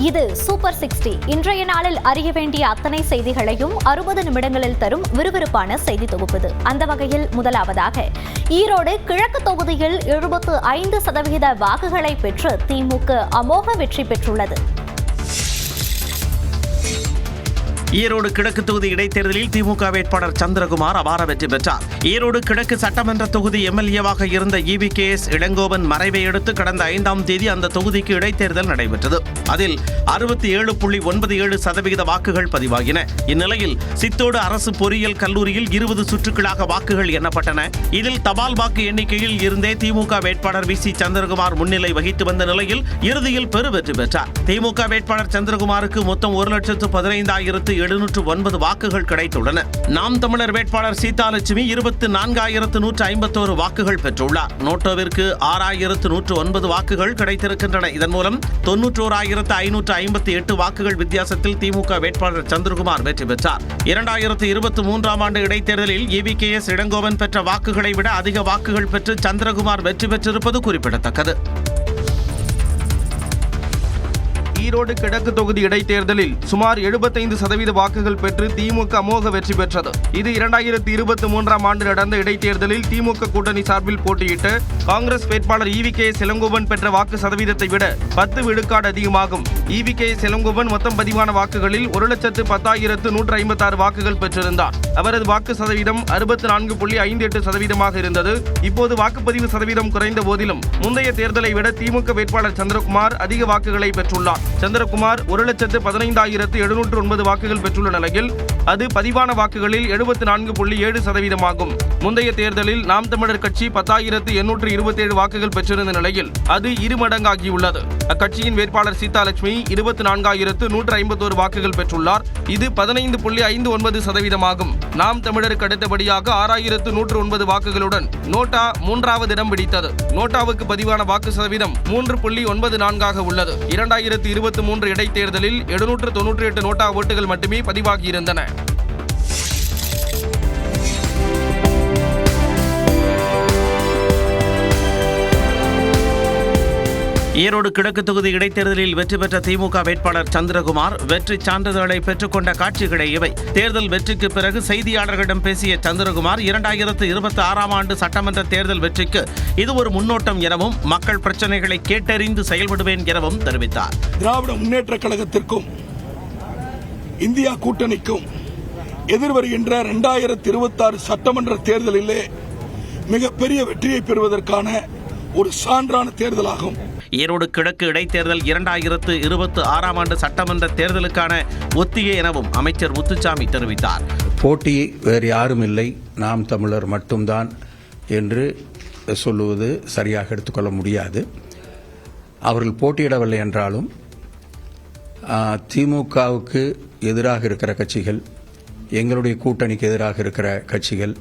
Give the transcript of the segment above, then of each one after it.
இது சூப்பர் 60. இன்றைய நாளில் அறிய வேண்டிய அத்தனை செய்திகளையும் 60 நிமிடங்களில் தரும் விறுவிறுப்பான செய்தி தொகுப்பு. அந்த வகையில் முதலாவதாக ஈரோடு கிழக்கு தொகுதியில் 75% வாக்குகளை பெற்று திமுக அமோக வெற்றி பெற்றுள்ளது. ஈரோடு கிழக்கு தொகுதி இடைத்தேர்தலில் திமுக வேட்பாளர் சந்திரகுமார் அபார வெற்றி பெற்றார். ஈரோடு கிழக்கு சட்டமன்ற தொகுதி எம்எல்ஏவாக இருந்த EVKS இளங்கோவன் மறைவை அடுத்து கடந்த 5ஆம் தேதி அந்த தொகுதிக்கு இடைத்தேர்தல் நடைபெற்றது. அதில் 67.97% வாக்குகள் பதிவாகின. இந்நிலையில் சித்தோடு அரசு பொறியியல் கல்லூரியில் 20 சுற்றுகளாக வாக்குகள் எண்ணப்பட்டன. இதில் தபால் வாக்கு எண்ணிக்கையில் இருந்தே திமுக வேட்பாளர் VC சந்திரகுமார் முன்னிலை வகித்து வந்த நிலையில் இறுதியில் பெருவெற்றி பெற்றார். திமுக வேட்பாளர் சந்திரகுமாருக்கு மொத்தம் 1,15,709 வாக்குகள் கிடைத்துள்ளன. நாம் தமிழர் வேட்பாளர் சீதாலட்சுமி 24,151 வாக்குகள் பெற்றுள்ளார். நோட்டோவிற்கு 6,109 வாக்குகள் கிடைத்திருக்கின்றன. இதன் மூலம் 91,558 வாக்குகள் வித்தியாசத்தில் திமுக வேட்பாளர் சந்திரகுமார் வெற்றி பெற்றார். 2023ஆம் ஆண்டு இடைத்தேர்தலில் EVKS இளங்கோவன் பெற்ற வாக்குகளை விட அதிக வாக்குகள் பெற்று சந்திரகுமார் வெற்றி பெற்றிருப்பது குறிப்பிடத்தக்கது. ஈரோடு கிழக்கு தொகுதி இடைத்தேர்தலில் சுமார் 75% வாக்குகள் பெற்று திமுக அமோக வெற்றி பெற்றது. இது 2023ஆம் ஆண்டு நடந்த இடைத்தேர்தலில் திமுக கூட்டணி சார்பில் போட்டியிட்ட காங்கிரஸ் வேட்பாளர் EVKS இளங்கோவன் பெற்ற வாக்கு சதவீதத்தை விட 10 விழுக்காடு அதிகமாகும். EVKS இளங்கோவன் மொத்தம் பதிவான வாக்குகளில் 1,10,156 வாக்குகள் பெற்றிருந்தார். அவரது வாக்கு சதவீதம் 64.58% இருந்தது. இப்போது வாக்குப்பதிவு சதவீதம் குறைந்த போதிலும் முந்தைய தேர்தலை விட திமுக வேட்பாளர் சந்திரகுமார் அதிக வாக்குகளை பெற்றுள்ளார். சந்திரகுமார் 1,15,709 வாக்குகள் பெற்றுள்ள நிலையில் அது பதிவான வாக்குகளில் 74.7% ஆகும். முந்தைய தேர்தலில் நாம் தமிழர் கட்சி 10,827 வாக்குகள் பெற்றிருந்த நிலையில் அது இருமடங்காகியுள்ளது. அக்கட்சியின் வேட்பாளர் சீதாலட்சுமி 24,151 வாக்குகள் பெற்றுள்ளார். இது 15.59% ஆகும். நாம் தமிழருக்கு அடுத்தபடியாக 6,109 வாக்குகளுடன் நோட்டா 3வது இடம் பிடித்தது. நோட்டாவுக்கு பதிவான வாக்கு சதவீதம் 3.94 உள்ளது. 2023 இடைத்தேர்தலில் 798 நோட்டா ஓட்டுகள் மட்டுமே பதிவாகியிருந்தன. ஈரோடு கிழக்கு தொகுதி இடைத்தேர்தலில் வெற்றி பெற்ற திமுக வேட்பாளர் சந்திரகுமார் வெற்றி சான்றிதழை பெற்றுக்கொண்ட காட்சிகளே இவை. தேர்தல் வெற்றிக்கு பிறகு செய்தியாளர்களிடம் பேசிய சந்திரகுமார் 2026ஆம் ஆண்டு சட்டமன்ற தேர்தல் வெற்றிக்கு இது ஒரு முன்னோட்டம் எனவும் மக்கள் பிரச்சனைகளை கேட்டறிந்து செயல்படுவேன் எனவும் தெரிவித்தார். திராவிட முன்னேற்ற கழகத்திற்கும் இந்தியா கூட்டணிக்கும் எதிர்வருகின்ற 2026 சட்டமன்ற தேர்தலிலே மிகப்பெரிய வெற்றியை பெறுவதற்கான ஒரு சான்றான தேர்தலாகும். ஈரோடு கிழக்கு இடைத்தேர்தல் 2026ஆம் ஆண்டு சட்டமன்ற தேர்தலுக்கான ஒத்திகை எனவும் அமைச்சர் முத்துசாமி தெரிவித்தார். போட்டி வேறு யாரும் இல்லை, நாம் தமிழர் மட்டும்தான் என்று சொல்லுவது சரியாக எடுத்துக்கொள்ள முடியாது. அவர்கள் போட்டியிடவில்லை என்றாலும் திமுகவுக்கு எதிராக இருக்கிற கட்சிகள், எங்களுடைய கூட்டணிக்கு எதிராக இருக்கிற கட்சிகள்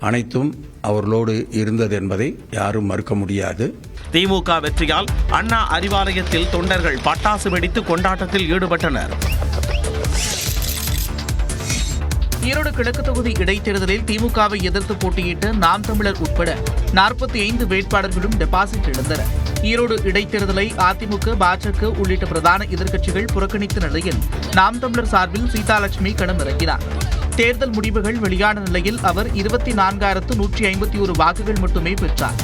அனைத்தும் அவர்களோடு இருந்தது என்பதை யாரும் மறுக்க முடியாது. திமுக வெற்றியால் அண்ணா அறிவாலயத்தில் தொண்டர்கள் பட்டாசு வெடித்து கொண்டாட்டத்தில் ஈடுபட்டனர். ஈரோடு கிழக்கு தொகுதி இடைத்தேர்தலில் திமுகவை எதிர்த்து போட்டியிட்ட நாம் தமிழர் உட்பட 45 வேட்பாளர்களும் டெபாசிட் இழந்தனர். ஈரோடு இடைத்தேர்தலை அதிமுக, பாஜக உள்ளிட்ட பிரதான எதிர்க்கட்சிகள் புறக்கணித்த நிலையில் நாம் தமிழர் சார்பில் சீதாலட்சுமி களமிறங்கினார். தேர்தல் முடிவுகள் வெளியான நிலையில் அவர் 24,151 வாக்குகள் மட்டுமே பெற்றார்.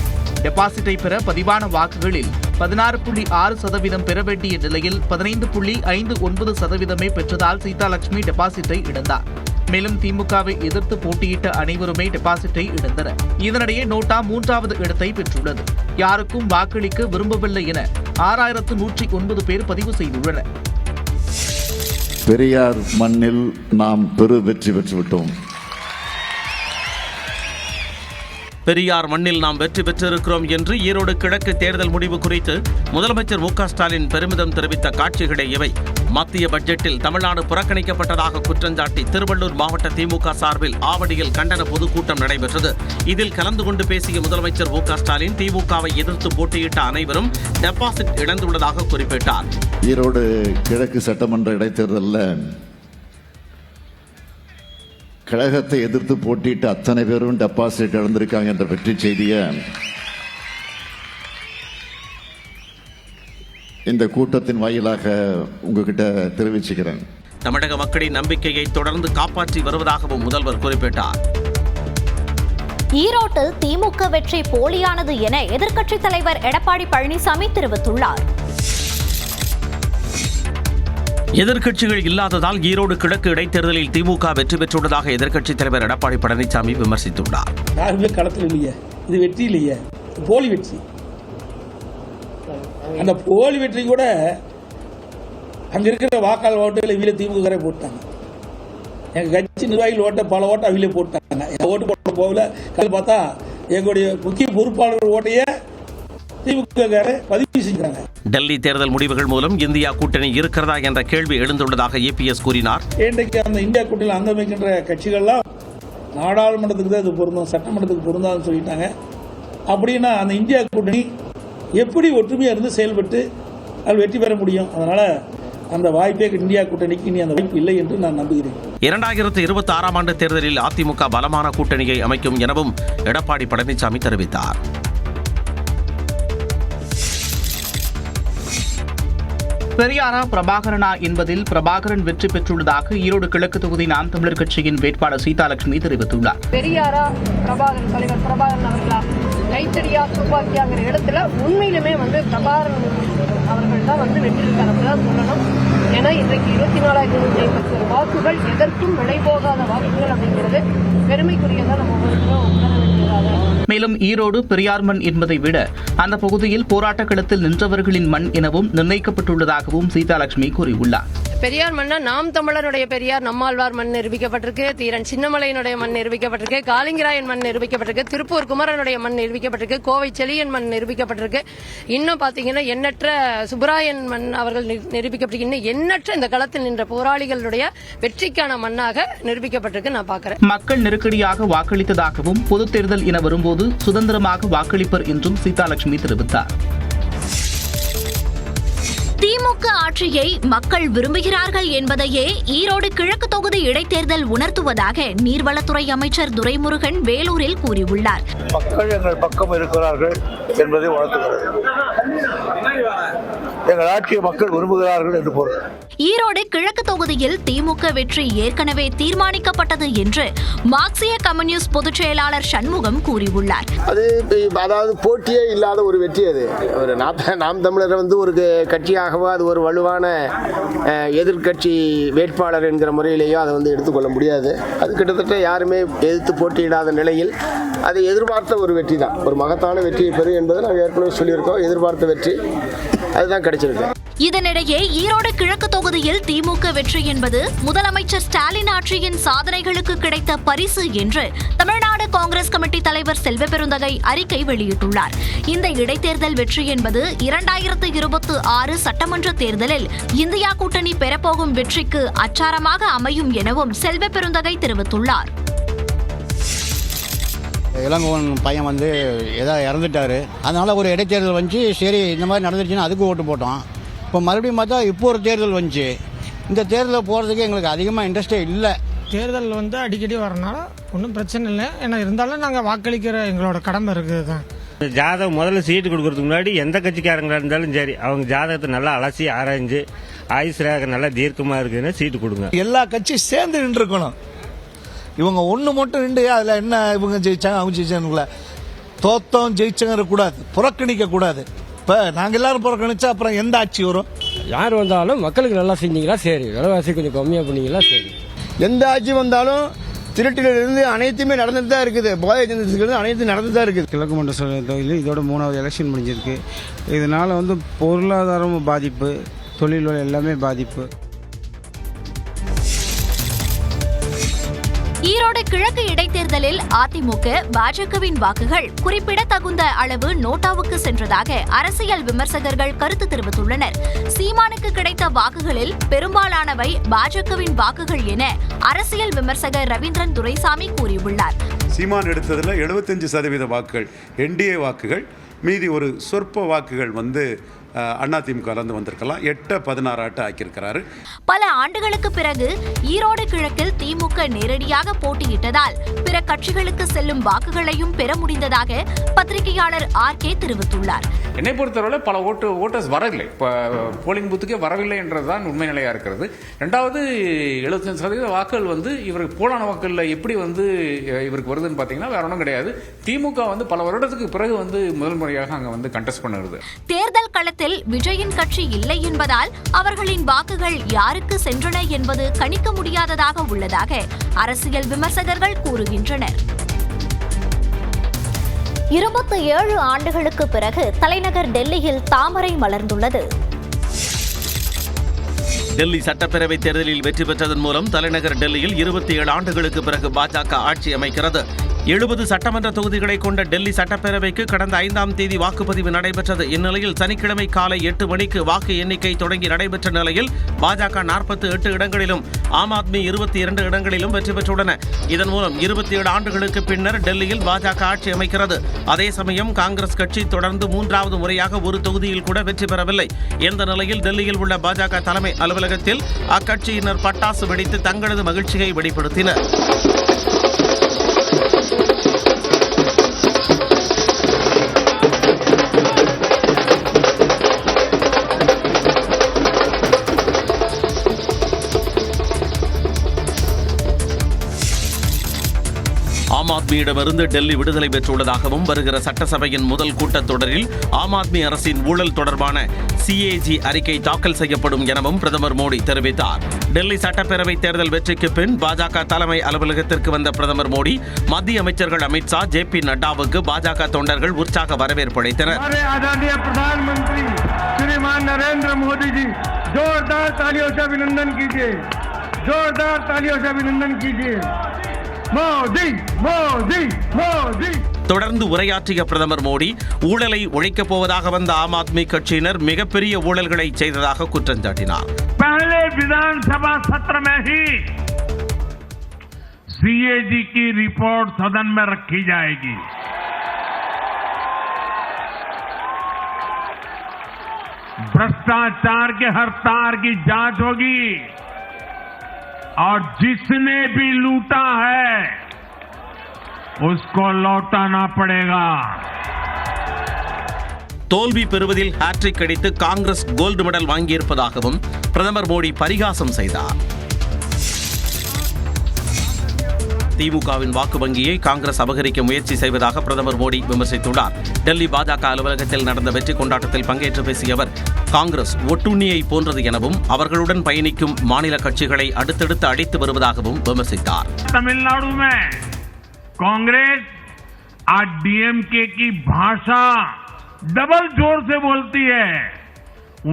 டெபாசிட்டை பெற பதிவான வாக்குகளில் 16.6% பெற வேண்டிய நிலையில் 15.59% பெற்றதால் சீதாலட்சுமி டெபாசிட்டை இழந்தார். மேலும் திமுகவை எதிர்த்து போட்டியிட்ட அனைவருமே டெபாசிட்டை இழந்தனர். இதனிடையே நோட்டா 3வது இடத்தை பெற்றுள்ளது. யாருக்கும் வாக்களிக்க விரும்பவில்லை என 6,109 பேர் பதிவு செய்துள்ளனர். பெரியார் மண்ணில் நாம் பெரு வெற்றி பெற்றுவிட்டோம். பெரியார் மண்ணில் நாம் வெற்றி பெற்றிருக்கிறோம் என்று ஈரோடு கிழக்கு தேர்தல் முடிவு குறித்து முதலமைச்சர் மு.க. ஸ்டாலின் பெருமிதம் தெரிவித்த காட்சிகளே இவை. மத்திய பட்ஜெட்டில் தமிழ்நாடு புறக்கணிக்கப்பட்டதாக குற்றஞ்சாட்டி திருவள்ளூர் மாவட்ட திமுக சார்பில் ஆவடியில் கண்டன பொதுக்கூட்டம் நடைபெற்றது. இதில் கலந்து கொண்டு பேசிய முதலமைச்சர் மு.க. ஸ்டாலின் திமுகவை எதிர்த்து போட்டியிட்ட அனைவரும் டெபாசிட் இழந்துள்ளதாக குறிப்பிட்டார். ஈரோடு கிழக்கு சட்டமன்ற இடைத்தேர்தலில் கழகத்தை எதிர்த்து போட்டியிட்ட அத்தனை பேரும் டெபாசிட் இழந்திருக்காங்க என்ற வெற்றி செய்தியை இந்த கூட்டத்தின் வாயிலாக உங்ககிட்ட தெரிவிச்சுக்கிறேன். தமிழக மக்களின் நம்பிக்கையை தொடர்ந்து காப்பாற்றி வருவதாகவும் முதல்வர் குறிப்பிட்டார். ஈரோட்டில் திமுக வெற்றி போலியானது என எதிர்க்கட்சித் தலைவர் எடப்பாடி பழனிசாமி தெரிவித்துள்ளார். எதிர்க்கட்சிகள் இல்லாததால் ஈரோடு கிழக்கு இடைத்தேர்தலில் திமுக வெற்றி பெற்றுள்ளதாக எதிர்க்கட்சித் தலைவர் எடப்பாடி பழனிசாமி விமர்சித்துள்ளார். யாருமே களத்தில் இல்லையே, இது வெற்றி இல்லையே, போலி வெற்றி. அந்த போலி வெற்றி கூட அங்க இருக்கிற வாக்காளர் ஓட்டுகளை இவங்களே திமுக போட்டாங்க. எங்க கட்சி நிர்வாகிகள் ஓட்ட பல ஓட்டை அவங்களே போட்டாங்க. ஓட்டு போட போகல கல் பார்த்தா எங்களுடைய முக்கிய பொறுப்பாளர்கள் ஓட்டையே திமுக பதிவு செஞ்சாங்க. டெல்லி தேர்தல் முடிவுகள் மூலம் இந்தியா கூட்டணி இருக்கிறதா என்ற கேள்வி எழுந்துள்ளதாக ஏபிஎஸ் கூறினார். இன்றைக்கு அந்த இந்தியா கூட்டணியில் அங்கமைக்கின்ற கட்சிகள்லாம் நாடாளுமன்றத்துக்கு தான் இது பொருந்தும், சட்டமன்றத்துக்கு பொருந்தாதுன்னு சொல்லிட்டாங்க. அப்படின்னா அந்த இந்தியா கூட்டணி எப்படி ஒற்றுமையாக இருந்து செயல்பட்டு அது வெற்றி பெற முடியும்? அதனால அந்த வாய்ப்பே இந்தியா கூட்டணிக்கு இனி அந்த வாய்ப்பு இல்லை என்று நான் நம்புகிறேன். 2026 ஆண்டு தேர்தலில் அதிமுக பலமான கூட்டணியை அமைக்கும் எனவும் எடப்பாடி பழனிசாமி தெரிவித்தார். பெரியாரா பிரபாகரனா என்பதில் பிரபாகரன் வெற்றி பெற்றுள்ளதாக ஈரோடு கிழக்கு தொகுதி நாம் தமிழர் கட்சியின் வேட்பாளர் சீதாலட்சுமி தெரிவித்துள்ளார். பெரியாரா பிரபாகரன், தலைவர் பிரபாகரன் அவர்களா கைத்தடியா துப்பாக்கியாங்கிற இடத்துல உண்மையிலுமே பிரபாகரன் அவர்கள் தான் வெற்றி இருக்காங்க சொல்லணும். ஏன்னா இன்றைக்கு 24,250 வாக்குகள் எதற்கும் விலை போகாத வாக்குகள் அப்படிங்கிறது பெருமைக்குரியதான் நம்ம ஒவ்வொருத்தரும் உணர வேண்டியதாக. மேலும் ஈரோடு பெரியார் மண் என்பதை விட அந்த பகுதியில் போராட்ட களத்தில் நின்றவர்களின் மண் எனவும் நிர்ணயிக்கப்பட்டுள்ளதாகவும் சீதாலட்சுமி கூறியுள்ளார். பெரியார் மண்ணா நாம் தமிழருடைய பெரியார் நம்மாழ்வார் மண் நிரூபிக்கப்பட்டிருக்கு, தீரன் சின்னமலையினுடைய மண் நிரூபிக்கப்பட்டிருக்கு, காளிங்கராயன் மண் நிரூபிக்கப்பட்டிருக்கு, திருப்பூர் குமரனுடைய மண் நிரூபிக்கப்பட்டிருக்கு, கோவை செழியன் மண் நிரூபிக்கப்பட்டிருக்கு. இன்னும் பாத்தீங்கன்னா எண்ணற்ற சுப்பராயன் மண் அவர்கள் நிரூபிக்கப்பட்டிருக்கு. இன்னும் எண்ணற்ற இந்த களத்தில் நின்ற போராளிகளுடைய வெற்றிக்கான மண்ணாக நிரூபிக்கப்பட்டிருக்கு நான் பாக்குறேன். மக்கள் நெருக்கடியாக வாக்களித்ததாகவும் பொது தேர்தல் என வரும்போது சுதந்திரமாக வாக்களிப்பர் என்றும் சீதாலட்சுமி தெரிவித்தார். திமுக ஆட்சியை மக்கள் விரும்புகிறார்கள் என்பதையே ஈரோடு கிழக்கு தொகுதி இடைத்தேர்தல் உணர்த்துவதாக நீர்வளத்துறை அமைச்சர் துரைமுருகன் வேலூரில் கூறியுள்ளார். மக்கள் எங்கள் பக்கம் இருக்கிறார்கள் என்பதை உணர்த்துகிறது. எங்கள் ஆட்சியை மக்கள் விரும்புகிறார்கள் என்று பொருள். ஈரோடு கிழக்கு தொகுதியில் திமுக வெற்றி ஏற்கனவே தீர்மானிக்கப்பட்டது என்று மார்க்சிய கம்யூனிஸ்ட் பொதுச் செயலாளர் சண்முகம் கூறியுள்ளார். அதாவது போட்டியே இல்லாத ஒரு வெற்றி அது. ஒரு நாம் தமிழர் ஒரு கட்சியாகவோ அது ஒரு வலுவான எதிர்கட்சி வேட்பாளர் என்கிற முறையிலேயோ அதை எடுத்துக்கொள்ள முடியாது. அது கிட்டத்தட்ட யாருமே எதிர்த்து போட்டியிடாத நிலையில் அதை எதிர்பார்த்த ஒரு வெற்றி தான். ஒரு மகத்தான வெற்றியை பெறும் என்பதை நாங்கள் ஏற்கனவே சொல்லியிருக்கோம். எதிர்பார்த்த வெற்றி அதுதான் கிடைச்சிருக்கு. இதனிடையே ஈரோடு கிழக்கு தொகுதியில் திமுக வெற்றி என்பது முதலமைச்சர் ஸ்டாலின் ஆட்சியின் சாதனைகளுக்கு கிடைத்த பரிசு என்று தமிழ்நாடு காங்கிரஸ் கமிட்டி தலைவர் செல்வ பெருந்தகை அறிக்கை வெளியிட்டுள்ளார். இந்த இடைத்தேர்தல் வெற்றி என்பது 2026 சட்டமன்ற தேர்தலில் இந்தியா கூட்டணி பெறப்போகும் வெற்றிக்கு அச்சாரமாக அமையும் எனவும் செல்வ பெருந்தகை தெரிவித்துள்ளார். இளங்கோவன் பையன் ஏதோ இறந்துட்டாரு, அதனால ஒரு இடைத்தேர்தல் வந்துச்சு. சரி இந்த மாதிரி நடந்துருச்சுன்னா அதுக்கு ஓட்டு போட்டோம். இப்போ மறுபடியும் பார்த்தா இப்போ ஒரு தேர்தல் வந்துச்சு. இந்த தேர்தலில் போகிறதுக்கு எங்களுக்கு அதிகமாக இன்ட்ரெஸ்டே இல்லை. தேர்தல் அடிக்கடி வரனால ஒன்றும் பிரச்சனை இல்லை. ஏன்னா இருந்தாலும் நாங்கள் வாக்களிக்கிற எங்களோட கடமை இருக்குது தான். ஜாதகம் முதல்ல சீட்டு கொடுக்கறதுக்கு முன்னாடி எந்த கட்சிக்காரங்களா இருந்தாலும் சரி அவங்க ஜாதகத்தை நல்லா அலசி ஆராய்ஞ்சு ஆயுஸ்ராக நல்லா தீர்க்கமாக இருக்குன்னு சீட்டு கொடுங்க. எல்லா கட்சியும் சேர்ந்து நின்று இருக்கணும். இவங்க ஒன்று மட்டும் நின்று அதில் என்ன இவங்க ஜெயிச்சாங்க அவங்க ஜெயிச்சானுங்கள தோத்தம் ஜெயிச்சங்க கூடாது, புறக்கணிக்க கூடாது. இப்போ நாங்கள் எல்லாரும் புறக்கணிச்சா அப்புறம் எந்த ஆட்சி வரும்? யார் வந்தாலும் மக்களுக்கு நல்லா செஞ்சீங்களா சரி, விலைவாசி கொஞ்சம் கம்மியாக பண்ணீங்களா சரி. எந்த ஆட்சி வந்தாலும் திருட்டிலிருந்து அனைத்துமே நடந்துட்டு தான் இருக்குது. போதை ஜனத்துக்கு அனைத்தும் நடந்துட்டு தான் இருக்குது. கிழக்கு மண்டல தொகுதியில் இதோட 3வது எலெக்ஷன் முடிஞ்சிருக்கு. இதனால பொருளாதாரமும் பாதிப்பு, தொழில் எல்லாமே பாதிப்பு. ஈரோடு கிழக்கு இடைத்தேர்தலில் அதிமுக பாஜகவின் வாக்குகள் குறிப்பிடத்தகுந்த அளவு நோட்டாவுக்கு சென்றதாக அரசியல் விமர்சகர்கள் கருத்து தெரிவித்துள்ளனர். சீமானுக்கு கிடைத்த வாக்குகளில் பெரும்பாலானவை பாஜகவின் வாக்குகள் என அரசியல் விமர்சகர் ரவீந்திரன் துரைசாமி கூறியுள்ளார். சீமான் எடுத்ததில் 75% வாக்குகள் என்டிஏ வாக்குகள், மீதி ஒரு சொற்ப வாக்குகள் அதிமுகலேருந்து வந்திருக்கலாம் 8-16 ஆக்கியிருக்கிறாரு. பல ஆண்டுகளுக்கு பிறகு ஈரோடு கிழக்கில் திமுக நேரடியாக போட்டியிட்டதால் பிற கட்சிகளுக்கு செல்லும் வாக்குகளையும் பெற முடிந்ததாக பத்திரிகையாளர் RK தெரிவித்துள்ளார். என்னை பொறுத்தவரை பல ஓட்டர்ஸ் வரவில்லை, இப்போ போலிங் பூத்துக்கே வரவில்லை என்றதுதான் உண்மை நிலையா இருக்கிறது. ரெண்டாவது 75% வாக்குகள் இவருக்கு போலான வாக்குகள் எப்படி இவருக்கு வருதுன்னு பாத்தீங்கன்னா வேற ஒன்றும் கிடையாது. திமுக பல வருடத்துக்கு பிறகு முதல் முறையாக அங்க கண்டெஸ்ட் பண்ணுறது. தேர்தல் களத்தில் விஜயின் கட்சி இல்லை என்பதால் அவர்களின் வாக்குகள் யாருக்கு சென்றன என்பது கணிக்க முடியாததாக உள்ளதாக அரசியல் விமர்சகர்கள் கூறுகின்றனர். 27 ஆண்டுகளுக்கு பிறகு தலைநகர் டெல்லியில் தாமரை மலர்ந்துள்ளது. டெல்லி சட்டப்பேரவை தேர்தலில் வெற்றி பெற்றதன் மூலம் தலைநகர் டெல்லியில் 27 ஆண்டுகளுக்கு பிறகு பாஜக ஆட்சி அமைக்கிறது. 70 சட்டமன்ற தொகுதிகளை கொண்ட டெல்லி சட்டப்பேரவைக்கு கடந்த 5ஆம் தேதி வாக்குப்பதிவு நடைபெற்றது. இந்நிலையில் சனிக்கிழமை காலை 8 மணிக்கு வாக்கு எண்ணிக்கை தொடங்கி நடைபெற்ற நிலையில் பாஜக 48 இடங்களிலும் ஆம் ஆத்மி 22 இடங்களிலும் வெற்றி பெற்றுள்ளன. இதன் மூலம் 27 ஆண்டுகளுக்கு பின்னர் டெல்லியில் பாஜக ஆட்சி அமைக்கிறது. அதே சமயம் காங்கிரஸ் கட்சி தொடர்ந்து 3வது முறையாக ஒரு தொகுதியில் கூட வெற்றி பெறவில்லை. இந்த நிலையில் டெல்லியில் உள்ள பாஜக தலைமை அலுவலகத்தில் அக்கட்சியினர் பட்டாசு வெடித்து தங்களது மகிழ்ச்சியை வெளிப்படுத்தினர். ஆம் ஆத்மியிடமிருந்து டெல்லி விடுதலை பெற்றுள்ளதாகவும் வருகிற சட்டசபையின் முதல் கூட்டத்தொடரில் ஆம் ஆத்மி அரசின் ஊழல் தொடர்பான CAG அறிக்கை தாக்கல் செய்யப்படும் எனவும் பிரதமர் மோடி தெரிவித்தார். டெல்லி சட்டப்பேரவை தேர்தல் வெற்றிக்கு பின் பாஜக தலைமை அலுவலகத்திற்கு வந்த பிரதமர் மோடி மத்திய அமைச்சர்கள் அமித்ஷா, JP நட்டாவுக்கு பாஜக தொண்டர்கள் உற்சாக வரவேற்பு அளித்தனர். தொடர்ந்து உரையாற்றிய பிரதமர் மோடி ஊழலை ஒழிக்கப் போவதாக வந்த ஆம் ஆத்மி கட்சியினர் மிகப்பெரிய ஊழல்களை செய்ததாக குற்றம் சாட்டினார். पहले विधानसभा सत्र में ही CAG की रिपोर्ट सदन में रखी जाएगी. भ्रष्टाचार के हर तार की जांच होगी और जिसने भी लूटा है उसको लौटाना पड़ेगा. தோல்வி பெறுவதில் ஹாட்ரிக் அடித்து காங்கிரஸ் கோல்டு மெடல் வாங்கியிருப்பதாகவும் பிரதமர் மோடி பரிகாசம் செய்தார். திமுகவின் வாக்கு வங்கியை காங்கிரஸ் அபகரிக்க முயற்சி செய்வதாக பிரதமர் மோடி விமர்சித்துள்ளார். டெல்லி பாஜக அலுவலகத்தில் நடந்த வெற்றி கொண்டாட்டத்தில் பங்கேற்று பேசிய அவர் காங்கிரஸ் ஒட்டுண்ணியை போன்றது எனவும் அவர்களுடன் பயணிக்கும் மாநில கட்சிகளை அடுத்தடுத்து அடித்து வருவதாகவும் விமர்சித்தார். तमिलनाडु में कांग्रेस आज DMK की भाषा डबल जोर से बोलती है.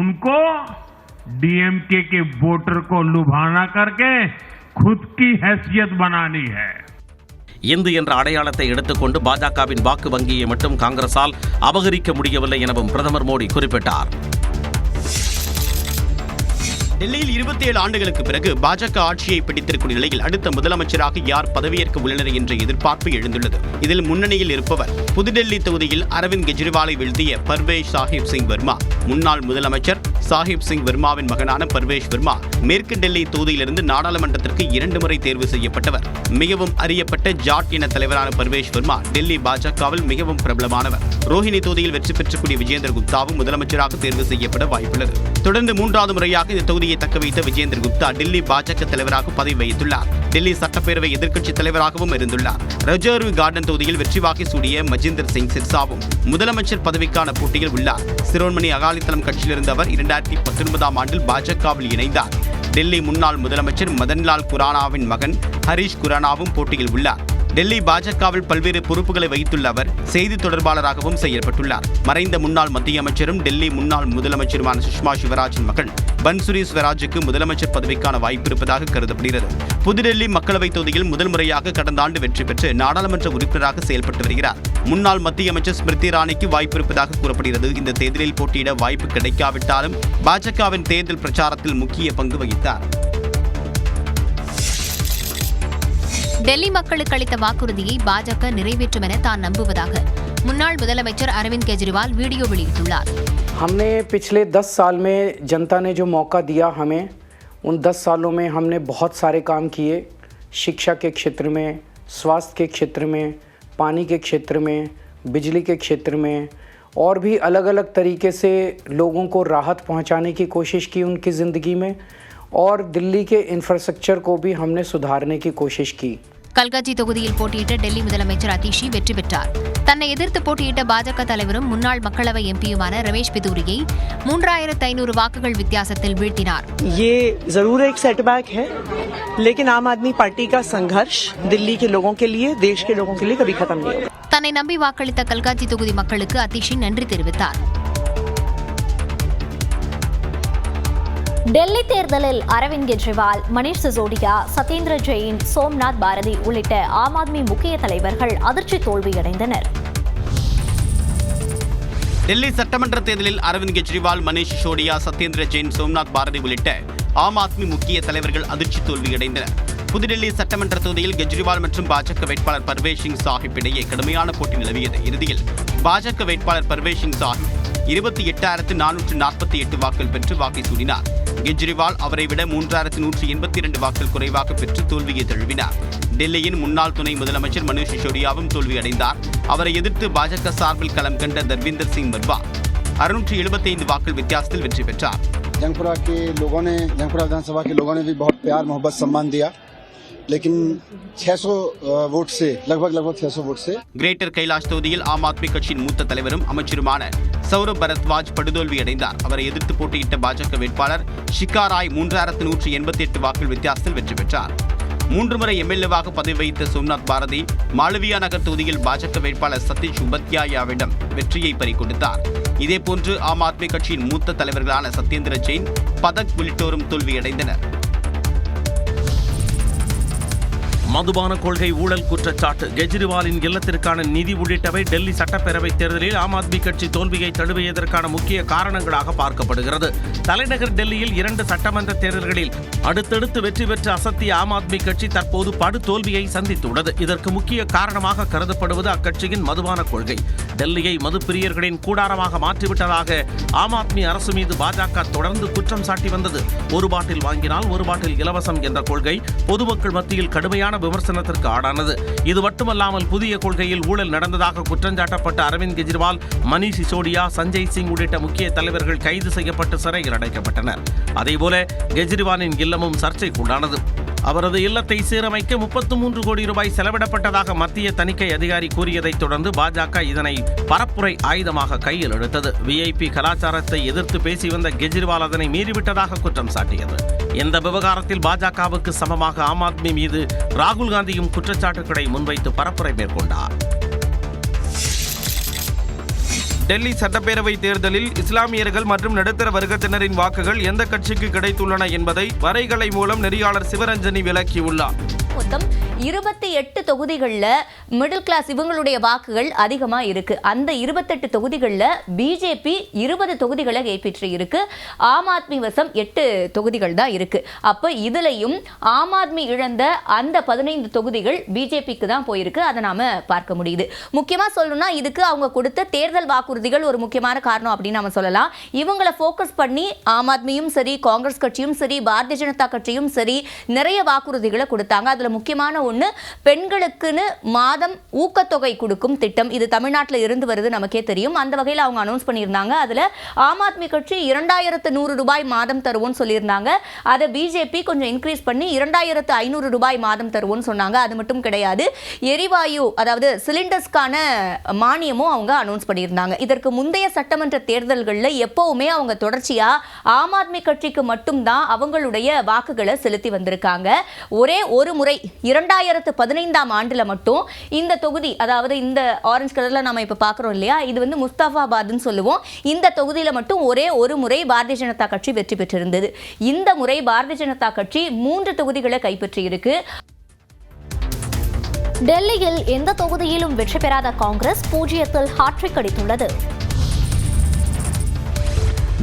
उनको DMK के वोटर को लुभाना करके खुद की हैसियत बनानी है. இந்து என்ற அடையாளத்தை எடுத்துக்கொண்டு பாஜகவின் வாக்கு வங்கியை மட்டும் காங்கிரசால் அபகரிக்க முடியவில்லை எனவும் பிரதமர் மோடி குறிப்பிட்டார். டெல்லியில் 27 ஆண்டுகளுக்கு பிறகு பாஜக ஆட்சியை பிடித்திருக்கும் நிலையில் அடுத்த முதலமைச்சராக யார் பதவியேற்க உள்ளனர் என்ற எதிர்பார்ப்பு எழுந்துள்ளது. இதில் முன்னணியில் இருப்பவர் புதுடெல்லி தொகுதியில் அரவிந்த் கெஜ்ரிவாலை வீழ்த்திய பர்வேஷ் சாஹிப் சிங் வர்மா. முன்னாள் முதலமைச்சர் சாஹிப் சிங் வர்மாவின் மகனான பர்வேஷ் வர்மா மேற்கு டெல்லி தொகுதியிலிருந்து நாடாளுமன்றத்திற்கு 2 முறை தேர்வு செய்யப்பட்டவர். மிகவும் அறியப்பட்ட ஜாட் இன தலைவரான பர்வேஷ் வர்மா டெல்லி பாஜகவில் மிகவும் பிரபலமானவர். ரோஹிணி தொகுதியில் வெற்றி பெற்றக்கூடிய விஜேந்தர் குப்தாவும் முதலமைச்சராக தேர்வு செய்யப்பட வாய்ப்புள்ளது. தொடர்ந்து 3வது முறையாக இந்த தொகுதியை தக்க வைத்த விஜேந்தர் குப்தா டெல்லி பாஜக தலைவராக பதவி வகித்துள்ளார். டெல்லி சட்டப்பேரவை எதிர்க்கட்சி தலைவராகவும் இருந்துள்ளார். ரிசர்வ் கார்டன் தொகுதியில் வெற்றி வாகை சூடிய மஜிந்தர் சிங் சிர்சாவும் முதலமைச்சர் பதவிக்கான போட்டியில் உள்ளார். சிரோன்மணி அகாலிதளம் கட்சியிலிருந்து அவர் 2019ஆம் ஆண்டில் பாஜகவில் இணைந்தார். டெல்லி முன்னாள் முதலமைச்சர் மதன்லால் குரானாவின் மகன் ஹரீஷ் குரானாவும் போட்டியில் உள்ளார். டெல்லி பாஜகவில் பல்வேறு பொறுப்புகளை வகித்துள்ள அவர் செய்தி தொடர்பாளராகவும் செயல்பட்டுள்ளார். மறைந்த முன்னாள் மத்திய அமைச்சரும் டெல்லி முன்னாள் முதலமைச்சருமான சுஷ்மா சிவராஜின் மகள் பன்சுரி ஸ்வராஜுக்கு முதலமைச்சர் பதவிக்கான வாய்ப்பு இருப்பதாக கருதப்படுகிறது. புதுடெல்லி மக்களவைத் தொகுதியில் முதல் முறையாக கடந்த ஆண்டு வெற்றி பெற்று நாடாளுமன்ற உறுப்பினராக செயல்பட்டு வருகிறார். முன்னாள் மத்திய அமைச்சர் ஸ்மிருதி இரானிக்கு வாய்ப்பு இருப்பதாக கூறப்படுகிறது. இந்த தேர்தலில் போட்டியிட வாய்ப்பு கிடைக்காவிட்டாலும் பாஜகவின் தேர்தல் பிரச்சாரத்தில் முக்கிய பங்கு வகித்தார். டெல்லி மக்களுக்கு அளித்த வாக்குறுதியை பாஜக நிறைவேற்றும் என தான் நம்புவதாக முன்னாள் முதலமைச்சர் அரவிந்த் கெஜ்ரிவால் வீடியோ வெளியிட்டுள்ளார். हमने पिछले 10 साल में जनता ने जो मौका दिया हमें, उन 10 सालों में हमने बहुत सारे काम किए। शिक्षा के क्षेत्र में, स्वास्थ्य के क्षेत्र में, पानी के क्षेत्र में, बिजली के क्षेत्र में और भी अलग अलग तरीके से लोगों को राहत पहुंचाने की कोशिश की उनकी ज़िंदगी में, और दिल्ली के इंफ्रास्ट्रक्चर को भी हमने सुधारने की कोशिश की। கல்காஜி தொகுதியில் போட்டியிட்ட டெல்லி முதலமைச்சர் அதிஷி வெற்றி பெற்றார். தன்னை எதிர்த்து போட்டியிட்ட பாஜக தலைவரும் முன்னாள் மக்களவை எம்பியுமான ரமேஷ் பிதூரியை 3500 வாக்குகள் வித்தியாசத்தில் வீழ்த்தினார். ये जरूर एक सेटबैक है, लेकिन आम आदमी पार्टी का संघर्ष दिल्ली के लोगों के लिए, देश के लोगों के लिए कभी खत्म नहीं होगा. தன்னை நம்பி வாக்களித்த கல்காஜி தொகுதி மக்களுக்கு அதிஷி நன்றி தெரிவித்தார். டெல்லி தேர்தலில் அரவிந்த் கெஜ்ரிவால், மணீஷ் சிசோடியா, சத்யேந்திர ஜெயின், சோம்நாத் பாரதி உள்ளிட்ட ஆம் ஆத்மி முக்கிய தலைவர்கள் அதிர்ச்சி தோல்வியடைந்தனர். டெல்லி சட்டமன்ற தேர்தலில் அரவிந்த் கெஜ்ரிவால், மணீஷ் சிசோடியா, சத்யேந்திர ஜெயின், சோம்நாத் பாரதி உள்ளிட்ட ஆம் ஆத்மி முக்கிய தலைவர்கள் அதிர்ச்சி தோல்வியடைந்தனர். புதுடெல்லி சட்டமன்ற தொகுதியில் கெஜ்ரிவால் மற்றும் பாஜக வேட்பாளர் பர்வேஷ் சிங் சாஹிப் இடையே கடுமையான போட்டி நிலவியது. இறுதியில் பாஜக வேட்பாளர் பர்வேஷ் சிங் சாஹிப் 28,448 வாக்குகள் பெற்று வாக்கை சூடினார். கெஜ்ரிவால் அவரை விட 3,182 வாக்குகள் குறைவாக பெற்று தோல்வியை தழுவினார். டெல்லியின் முன்னாள் துணை முதலமைச்சர் மணீஷ் சிசோடியாவும் தோல்வியடைந்தார். அவரை எதிர்த்து பாஜக சார்பில் களம் கண்ட தர்விந்தர் சிங் மர்வா 675 வாக்குகள் வித்தியாசத்தில் வெற்றி பெற்றார். जंगपुरा विधानसभा के लोगों ने भी बहुत प्यार मोहब्बत सम्मान दिया, लेकिन 600 वोट से लगभग 600 वोट से கிரேட்டர் கைலாஷ் தொகுதியில் ஆம் ஆத்மி கட்சியின் மூத்த தலைவரும் அமைச்சருமான சௌரப் பரத்வாஜ் படுதோல்வியடைந்தார். அவரை எதிர்த்து போட்டியிட்ட பாஜக வேட்பாளர் ஷிகா ராய் 3,188 வாக்குகள் வித்தியாசத்தில் வெற்றி பெற்றார். 3 முறை எம்எல்ஏவாக பதவி வகித்த சோம்நாத் பாரதி மாளவியா நகர் தொகுதியில் பாஜக வேட்பாளர் சதீஷ் உபாத்யாயாவிடம் வெற்றியை பறிகொடுத்தார். இதேபோன்று ஆம் ஆத்மி கட்சியின் மூத்த தலைவர்களான சத்யேந்திர ஜெயின், பதக் உள்ளிட்டோரும் தோல்வியடைந்தனர். மதுபான கொள்கை ஊழல் குற்றச்சாட்டு, கெஜ்ரிவாலின் இல்லத்திற்கான நிதி உள்ளிட்டவை டெல்லி சட்டப்பேரவைத் தேர்தலில் ஆம் ஆத்மி கட்சி தோல்வியை தழுவியதற்கான முக்கிய காரணங்களாக பார்க்கப்படுகிறது. தலைநகர் டெல்லியில் 2 சட்டமன்ற தேர்தல்களில் அடுத்தடுத்து வெற்றி பெற்ற அசத்திய ஆம் ஆத்மி கட்சி தற்போது படு தோல்வியை சந்தித்துள்ளது. இதற்கு முக்கிய காரணமாக கருதப்படுவது அக்கட்சியின் மதுபான கொள்கை. டெல்லியை மதுப்பிரியர்களின் கூடாரமாக மாற்றிவிட்டதாக ஆம் ஆத்மி அரசு மீது பாஜக தொடர்ந்து குற்றம் சாட்டி வந்தது. ஒரு பாட்டில் வாங்கினால் ஒரு பாட்டில் இலவசம் என்ற கொள்கை பொதுமக்கள் மத்தியில் கடுமையான விமர்சனத்திற்கு ஆளானது. இது மட்டுமல்லாமல் புதிய கொள்கையில் ஊழல் நடந்ததாக குற்றஞ்சாட்டப்பட்ட அரவிந்த் கெஜ்ரிவால், மணீஷ் சிசோடியா, சஞ்சய் சிங் உள்ளிட்ட முக்கிய தலைவர்கள் கைது செய்யப்பட்டு சிறையில் அடைக்கப்பட்டனர். அதேபோல கெஜ்ரிவாலின் இல்லமும் சர்ச்சைக்குள்ளானது. அவரது இல்லத்தை சீரமைக்க 33 கோடி ரூபாய் செலவிடப்பட்டதாக மத்திய தணிக்கை அதிகாரி கூறியதைத் தொடர்ந்து பாஜக இதனை பரப்புரை ஆயுதமாக கையில் எடுத்தது. விஐபி கலாச்சாரத்தை எதிர்த்து பேசி வந்த கெஜ்ரிவால் அதனை மீறிவிட்டதாக குற்றம் சாட்டியது. இந்த விவகாரத்தில் பாஜகவுக்கு சமமாக ஆம் ஆத்மி மீது ராகுல் காந்தியும் குற்றச்சாட்டுகளை முன்வைத்து பரப்புரை மேற்கொண்டார். டெல்லி சட்டப்பேரவை தேர்தலில் இஸ்லாமியர்கள் மற்றும் நடுத்தர வர்க்கத்தினரின் வாக்குகள் எந்த கட்சிக்கு கிடைத்துள்ளன என்பதை வரைகலை மூலம் நெறியாளர் சிவரஞ்சனி விளக்கியுள்ளார். மொத்தம் 28 தொகுதிகளில் மிடில் கிளாஸ் இவங்களுடைய வாக்குகள் அதிகமாக இருக்கு. அந்த 28 தொகுதிகளில் பிஜேபி 20 தொகுதிகளை கைப்பற்றி இருக்கு. ஆம் ஆத்மி வசம் 8 தொகுதிகள் தான் இருக்கு. அப்போ இதுலையும் ஆம் ஆத்மி இழந்த அந்த 15 தொகுதிகள் பிஜேபிக்கு தான் போயிருக்கு. அதை நாம பார்க்க முடியுது. முக்கியமாக சொல்லணும்னா இதுக்கு அவங்க கொடுத்த தேர்தல் வாக்குறுதிகள் ஒரு முக்கியமான காரணம் அப்படின்னு நம்ம சொல்லலாம். இவங்களை ஃபோக்கஸ் பண்ணி ஆம் ஆத்மியும் சரி, காங்கிரஸ் கட்சியும் சரி, பாரதிய ஜனதா கட்சியும் சரி நிறைய வாக்குறுதிகளை கொடுத்தாங்க. அதுல முக்கியமான ஒண்ணு பெண்களுக்குன்னு மாதம் ஊக்கத்தொகை கொடுக்கும் திட்டம். இது தமிழ்நாட்டில் இருந்து வருது, நமக்கே தெரியும். அந்த வகையில் அவங்க அனௌன்ஸ் பண்ணியிருந்தாங்க. அதுல ஆம் ஆத்மி கட்சி 2,100 ரூபாய் மாதம் தருவோம்னு சொல்லியிருந்தாங்க. அதை பிஜேபி கொஞ்சம் இன்க்ரீஸ் பண்ணி 2,500 ரூபாய் மாதம் தருவோம்னு சொன்னாங்க. அது மட்டும் கிடையாது, எரிவாயு அதாவது சிலிண்டர்ஸ்க்கான மானியமும் அவங்க அனௌன்ஸ் பண்ணியிருந்தாங்க. இதற்கு முந்தைய சட்டமன்ற தேர்தல்களில் எப்பவுமே அவங்க தொடர்ச்சியா ஆம் ஆத்மி கட்சிக்கு மட்டும்தான் அவங்களுடைய வாக்குகளை செலுத்தி வந்திருக்காங்க. ஒரே ஒரு முறை 2015ஆம் ஆண்டுல மட்டும் இந்த தொகுதி, அதாவது இந்த ஆரஞ்சு கலர்ல நாம இப்ப பாக்குறோம் இல்லையா, இது வந்து முஸ்தாபாபாத்னு சொல்லுவோம். இந்த தொகுதியில மட்டும் ஒரே ஒரு முறை பாரதிய ஜனதா கட்சி வெற்றி பெற்றிருந்தது. இந்த முறை பாரதிய ஜனதா கட்சி 3 தொகுதிகளை கைப்பற்றி இருக்கு. டெல்லியில் எந்த தொகுதியிலும் வெற்றி பெறாத காங்கிரஸ் 0ல் ஹாட்ரிக் அடித்துள்ளது.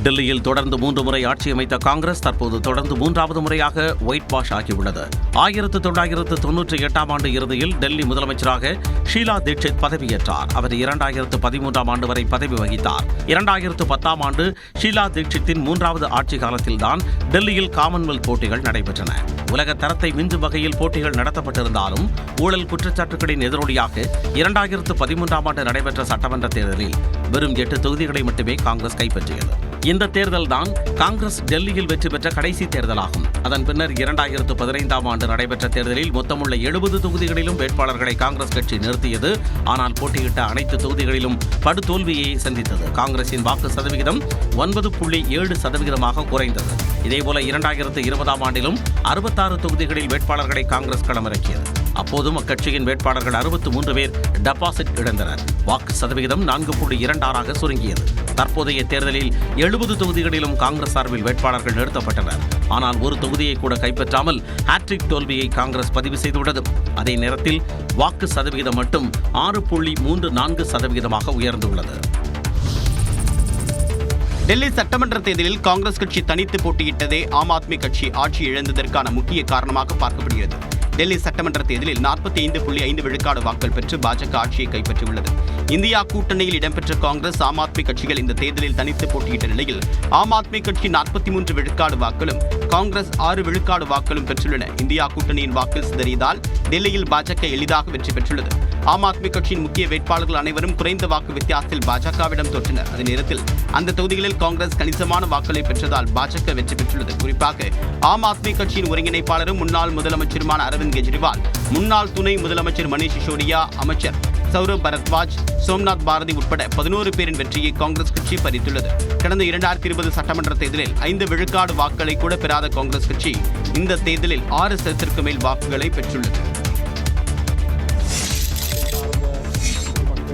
டெல்லியில் தொடர்ந்து 3 முறை ஆட்சி அமைத்த காங்கிரஸ் தற்போது தொடர்ந்து 3வது முறையாக ஒயிட் வாஷ் ஆகியுள்ளது. 1998ஆம் ஆண்டு இறுதியில் டெல்லி முதலமைச்சராக ஷீலா தீட்சித் பதவியேற்றார். அவர் 2013ஆம் ஆண்டு வரை பதவி வகித்தார். 2010ஆம் ஆண்டு ஷீலா தீட்சித்தின் 3வது ஆட்சி காலத்தில்தான் டெல்லியில் காமன்வெல்த் போட்டிகள் நடைபெற்றன. உலக தரத்தை மிஞ்சும் வகையில் போட்டிகள் நடத்தப்பட்டிருந்தாலும் ஊழல் குற்றச்சாட்டுகளின் எதிரொலியாக 2013ஆம் ஆண்டு நடைபெற்ற சட்டமன்ற தேர்தலில் வெறும் 8 தொகுதிகளை மட்டுமே காங்கிரஸ் கைப்பற்றியது. இந்த தேர்தல் தான் காங்கிரஸ் டெல்லியில் வெற்றி பெற்ற கடைசி தேர்தலாகும். அதன் பின்னர் 2015ஆம் ஆண்டு நடைபெற்ற தேர்தலில் மொத்தமுள்ள 70 தொகுதிகளிலும் வேட்பாளர்களை காங்கிரஸ் கட்சி நிறுத்தியது. ஆனால் போட்டியிட்ட அனைத்து தொகுதிகளிலும் படுதோல்வியை சந்தித்தது. காங்கிரசின் வாக்கு சதவிகிதம் 9.7% குறைந்தது. இதேபோல 2020ஆம் ஆண்டிலும் 66 தொகுதிகளில் வேட்பாளர்களை காங்கிரஸ் களமிறக்கியது. அப்போதும் அக்கட்சியின் வேட்பாளர்கள் 63 பேர் டெபாசிட் இழந்தனர். வாக்கு சதவிகிதம் 4.26 சுருங்கியது. தற்போதைய தேர்தலில் 70 தொகுதிகளிலும் காங்கிரஸ் சார்பில் வேட்பாளர்கள் நிறுத்தப்பட்டனர். ஆனால் ஒரு தொகுதியை கூட கைப்பற்றாமல் ஹாட்ரிக் தோல்வியை காங்கிரஸ் பதிவு செய்துள்ளது. அதே நேரத்தில் வாக்கு சதவிகிதம் மட்டும் 6.34% உயர்ந்துள்ளது. டெல்லி சட்டமன்ற தேர்தலில் காங்கிரஸ் கட்சி தனித்து போட்டியிட்டதே ஆம் ஆத்மி கட்சி ஆட்சி இழந்ததற்கான முக்கிய காரணமாக பார்க்கப்படுகிறது. டெல்லி சட்டமன்ற தேர்தலில் 45.5 விழுக்காடு வாக்குகள் பெற்று பாஜக ஆட்சியை கைப்பற்றியுள்ளது. இந்தியா கூட்டணியில் இடம்பெற்ற காங்கிரஸ், ஆம் ஆத்மி கட்சிகள் இந்த தேர்தலில் தனித்து போட்டியிட்ட நிலையில் ஆம் ஆத்மி கட்சி 43 விழுக்காடு வாக்களும், காங்கிரஸ் 6 விழுக்காடு வாக்களும் பெற்றுள்ளன. இந்தியா கூட்டணியின் வாக்கில் சிதறியதால் டெல்லியில் பாஜக எளிதாக வெற்றி பெற்றுள்ளது. ஆம் ஆத்மி கட்சியின் முக்கிய வேட்பாளர்கள் அனைவரும் குறைந்த வாக்கு வித்தியாசத்தில் பாஜகவிடம் தோற்றனர். அதே நேரத்தில் அந்த தொகுதிகளில் காங்கிரஸ் கணிசமான வாக்குகளை பெற்றதால் பாஜக வெற்றி பெற்றுள்ளது. குறிப்பாக ஆம் ஆத்மி கட்சியின் ஒருங்கிணைப்பாளரும் முன்னாள் முதலமைச்சருமான அரவிந்த் கெஜ்ரிவால், முன்னாள் துணை முதலமைச்சர் மணீஷ் சிசோடியா, அமைச்சர் சௌரப் பரத்வாஜ், சோம்நாத் பாரதி உட்பட 11 பேரின் வெற்றியை காங்கிரஸ் கட்சி பறித்துள்ளது. கடந்த 2020 சட்டமன்ற தேர்தலில் 5 விழுக்காடு வாக்குகளை கூட பெறாத காங்கிரஸ் கட்சி இந்த தேர்தலில் 6% மேல் வாக்குகளை பெற்றுள்ளது.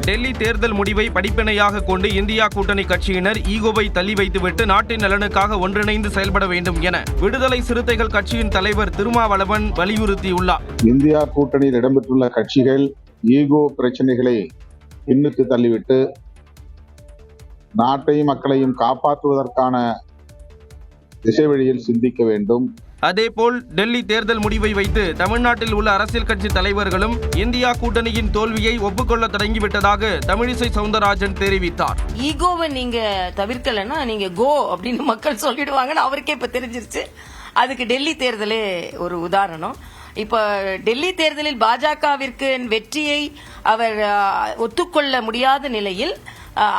டெல்லி தேர்தல் முடிவை படிப்பினையாக கொண்டு இந்தியா கூட்டணி கட்சியினர் ஈகோவை தள்ளி வைத்துவிட்டு நாட்டின் நலனுக்காக ஒன்றிணைந்து செயல்பட வேண்டும் என விடுதலை சிறுத்தைகள் கட்சியின் தலைவர் திருமாவளவன் வலியுறுத்தியுள்ளார். இந்தியா கூட்டணியில் இடம்பெற்றுள்ள கட்சிகள் ஈகோ பிரச்சனைகளை பின்னுக்கு தள்ளிவிட்டு நாட்டையும் மக்களையும் காப்பாற்றுவதற்கான திசை வழியில் சிந்திக்க வேண்டும். அதேபோல் டெல்லி தேர்தல் முடிவை வைத்து தமிழ்நாட்டில் உள்ள அரசியல் கட்சி தலைவர்களும் இந்தியா கூட்டணியின் தோல்வியை ஒப்புக்கொள்ள தொடங்கிவிட்டதாக தமிழிசை சவுந்தரராஜன் தெரிவித்தார். ஈகோவை நீங்க தவிர்க்கலன்னா நீங்க கோ அப்படின்னு மக்கள் சொல்லிடுவாங்கன்னு அவருக்கே இப்ப தெரிஞ்சிருச்சு. அதுக்கு டெல்லி தேர்தலே ஒரு உதாரணம். இப்ப டெல்லி தேர்தலில் பாஜகவிற்கு வெற்றியை அவர் ஒத்துக்கொள்ள முடியாத நிலையில்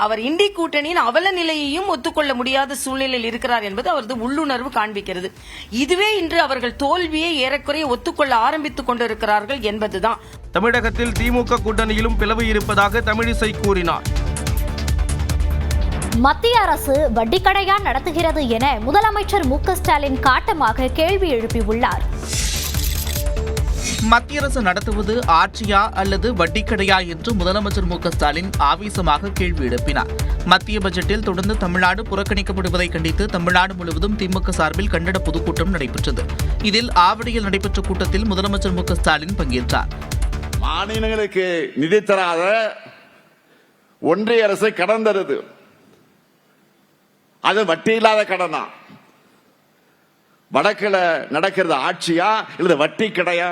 அவர் இந்தி கூட்டணியின் அவல நிலையையும் ஒத்துக்கொள்ள முடியாத சூழ்நிலையில் இருக்கிறார் என்பது அவரது உள்ளுணர்வு காண்பிக்கிறது. இதுவே இன்று அவர்கள் தோல்வியை ஏறக்குறைய ஒத்துக்கொள்ள ஆரம்பித்துக் கொண்டிருக்கிறார்கள் என்பதுதான். தமிழகத்தில் திமுக கூட்டணியிலும் பிளவு இருப்பதாக தமிழிசை கூறினார். மத்திய அரசு வட்டிக்கடையா நடத்துகிறது என முதலமைச்சர் மு.க. ஸ்டாலின் காட்டமாக கேள்வி எழுப்பியுள்ளார். மத்திய அரசு நடத்துவது ஆட்சியா அல்லது வட்டிக்கடையா என்று முதலமைச்சர் மு.க. ஸ்டாலின் ஆவேசமாக கேள்வி எழுப்பினார். மத்திய பட்ஜெட்டில் தொடர்ந்து தமிழ்நாடு புறக்கணிக்கப்படுவதை கண்டித்து தமிழ்நாடு முழுவதும் திமுக சார்பில் கண்டன பொதுக்கூட்டம் நடைபெற்றது. இதில் ஆவடியில் நடைபெற்ற கூட்டத்தில் முதலமைச்சர் மு.க. ஸ்டாலின் பங்கேற்றார். மாநிலங்களுக்கு நிதி தராத ஒன்றிய அரசு கடன் தருது. அது வட்டி இல்லாத கடன் தான். வடக்குல நடக்கிறது ஆட்சியா இல்ல வட்டி கடையா?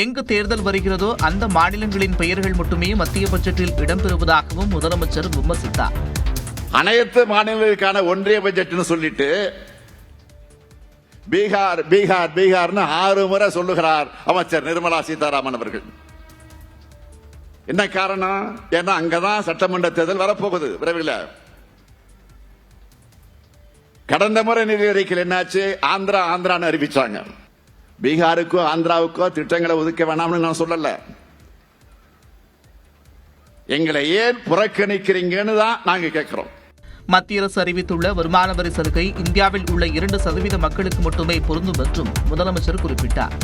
எங்கு தேர்தல் வருகிறதோ அந்த மாநிலங்களின் பெயர்கள் மட்டுமே மத்திய பட்ஜெட்டில் இடம்பெறுவதாகவும் முதலமைச்சர் விமர்சித்தார். அனைத்து மாநிலங்களுக்கான ஒன்றிய பட்ஜெட்னு சொல்லிட்டு பீகார் பீகார் பீகார்னு 6 முறை சொல்லுகிறார் அமைச்சர் நிர்மலா சீதாராமன் அவர்கள். என்ன காரணம்? ஏன்னா அங்கதான் சட்டமன்ற தேர்தல் வரப்போகுது விரைவில். கடந்த முறை நிதி அறிக்கையில் என்னாச்சு? ஆந்திரான்னு அறிவிச்சாங்க. பீகாருக்கோ ஆந்திராவுக்கோ திட்டங்களை ஒதுக்க வேணாம்னு நான் சொல்லல. எங்களை ஏன் புறக்கணிக்கிறீங்கன்னு தான் நாங்க கேட்கிறோம். மத்திய அரசு அறிவித்துள்ள வருமான வரி சலுகை இந்தியாவில் உள்ள 2% மக்களுக்கு மட்டுமே பொருந்தும் என்றும் முதலமைச்சர் குறிப்பிட்டார்.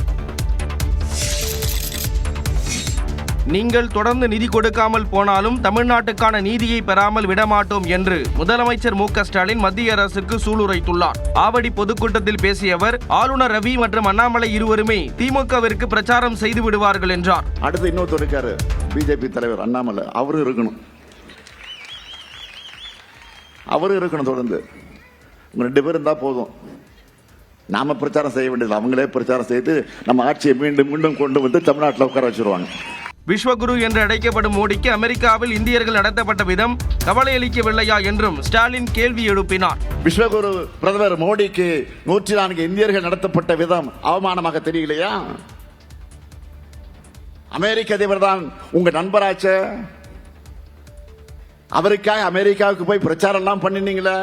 நீங்கள் தொடர்ந்து நிதி கொடுக்காமல் போனாலும் தமிழ்நாட்டுக்கான நீதியை பெறாமல் விடமாட்டோம் என்று முதலமைச்சர் மு.க. ஸ்டாலின் மத்திய அரசுக்கு சூளுரைத்துள்ளார். ஆவடி பொதுக்கூட்டத்தில் பேசிய அவர், ஆளுநர் ரவி மற்றும் அண்ணாமலை இருவருமே திமுகவிற்கு பிரச்சாரம் செய்து விடுவார்கள் என்றார். அடுத்து இன்னொருத்தர் இருக்காரு, பிஜேபி தலைவர் அண்ணாமலை. அவரும் இருக்கணும். அவரும் இருக்கணும் தொடர்ந்து. 2 பேர் இருந்தா போதும். நாம பிரச்சாரம் செய்ய வேண்டியது, அவங்களே பிரச்சாரம் செய்து நம்ம ஆட்சியை மீண்டும் மீண்டும் கொண்டு வந்து தமிழ்நாட்டில் உட்கார வச்சிருவாங்க. விஸ்வகுரு என்று அழைக்கப்படும் மோடிக்கு அமெரிக்காவில் இந்தியர்கள் நடத்தப்பட்ட விதம் கவலையளிக்கவில்லையா என்றும் ஸ்டாலின் கேள்வி எழுப்பினார். விஸ்வகுரு பிரதமர் மோடிக்கு 104 இந்தியர்கள் நடத்தப்பட்ட விதம் அவமானமாக தெரியலையா? அமெரிக்க அதிபர் தான் உங்க நண்பராச்ச, அவருக்காக அமெரிக்காவுக்கு போய் பிரச்சாரம் எல்லாம் பண்ணினீங்களே,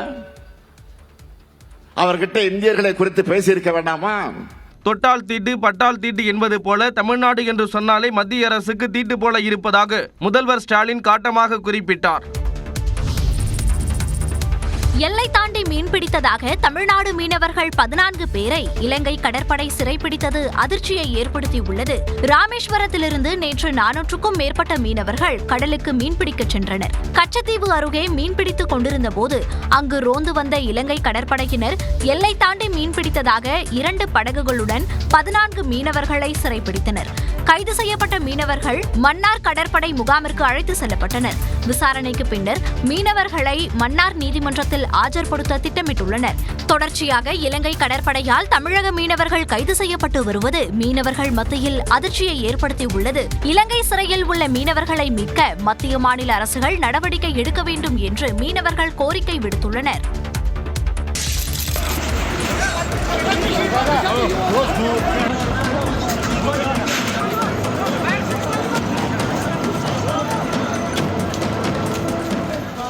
அவர்கிட்ட இந்தியர்களை குறித்து பேசியிருக்க வேண்டாமா? தொட்டால் தீட்டு பட்டால் தீட்டு என்பது போல தமிழ்நாடு என்று சொன்னாலே மத்திய அரசுக்கு தீட்டு போல இருப்பதாக முதல்வர் ஸ்டாலின் காட்டமாக குறிப்பிட்டார். எல்லை தாண்டி மீன்பிடித்ததாக தமிழ்நாடு மீனவர்கள் 14 பேரை இலங்கை கடற்படை சிறைப்பிடித்தது அதிர்ச்சியை ஏற்படுத்தியுள்ளது. ராமேஸ்வரத்திலிருந்து நேற்று 400க்கும் மேற்பட்ட மீனவர்கள் கடலுக்கு மீன்பிடிக்க சென்றனர். கச்சத்தீவு அருகே மீன்பிடித்துக் கொண்டிருந்த போது அங்கு ரோந்து வந்த இலங்கை கடற்படையினர் எல்லை தாண்டி மீன்பிடித்ததாக 2 படகுகளுடன் 14 மீனவர்களை சிறைப்பிடித்தனர். கைது செய்யப்பட்ட மீனவர்கள் மன்னார் கடற்படை முகாமிற்கு அழைத்து செல்லப்பட்டனர். விசாரணைக்கு பின்னர் மீனவர்களை மன்னார் நீதிமன்றத்தில் ஆஜர்படுத்த திட்டமிட்டுள்ளனர். தொடர்ச்சியாக இலங்கை கடற்படையால் தமிழக மீனவர்கள் கைது செய்யப்பட்டு வருவது மீனவர்கள் மத்தியில் அதிர்ச்சியை ஏற்படுத்தியுள்ளது. இலங்கை சிறையில் உள்ள மீனவர்களை மீட்க மத்திய மாநில அரசுகள் நடவடிக்கை எடுக்க வேண்டும் என்று மீனவர்கள் கோரிக்கை விடுத்துள்ளனர்.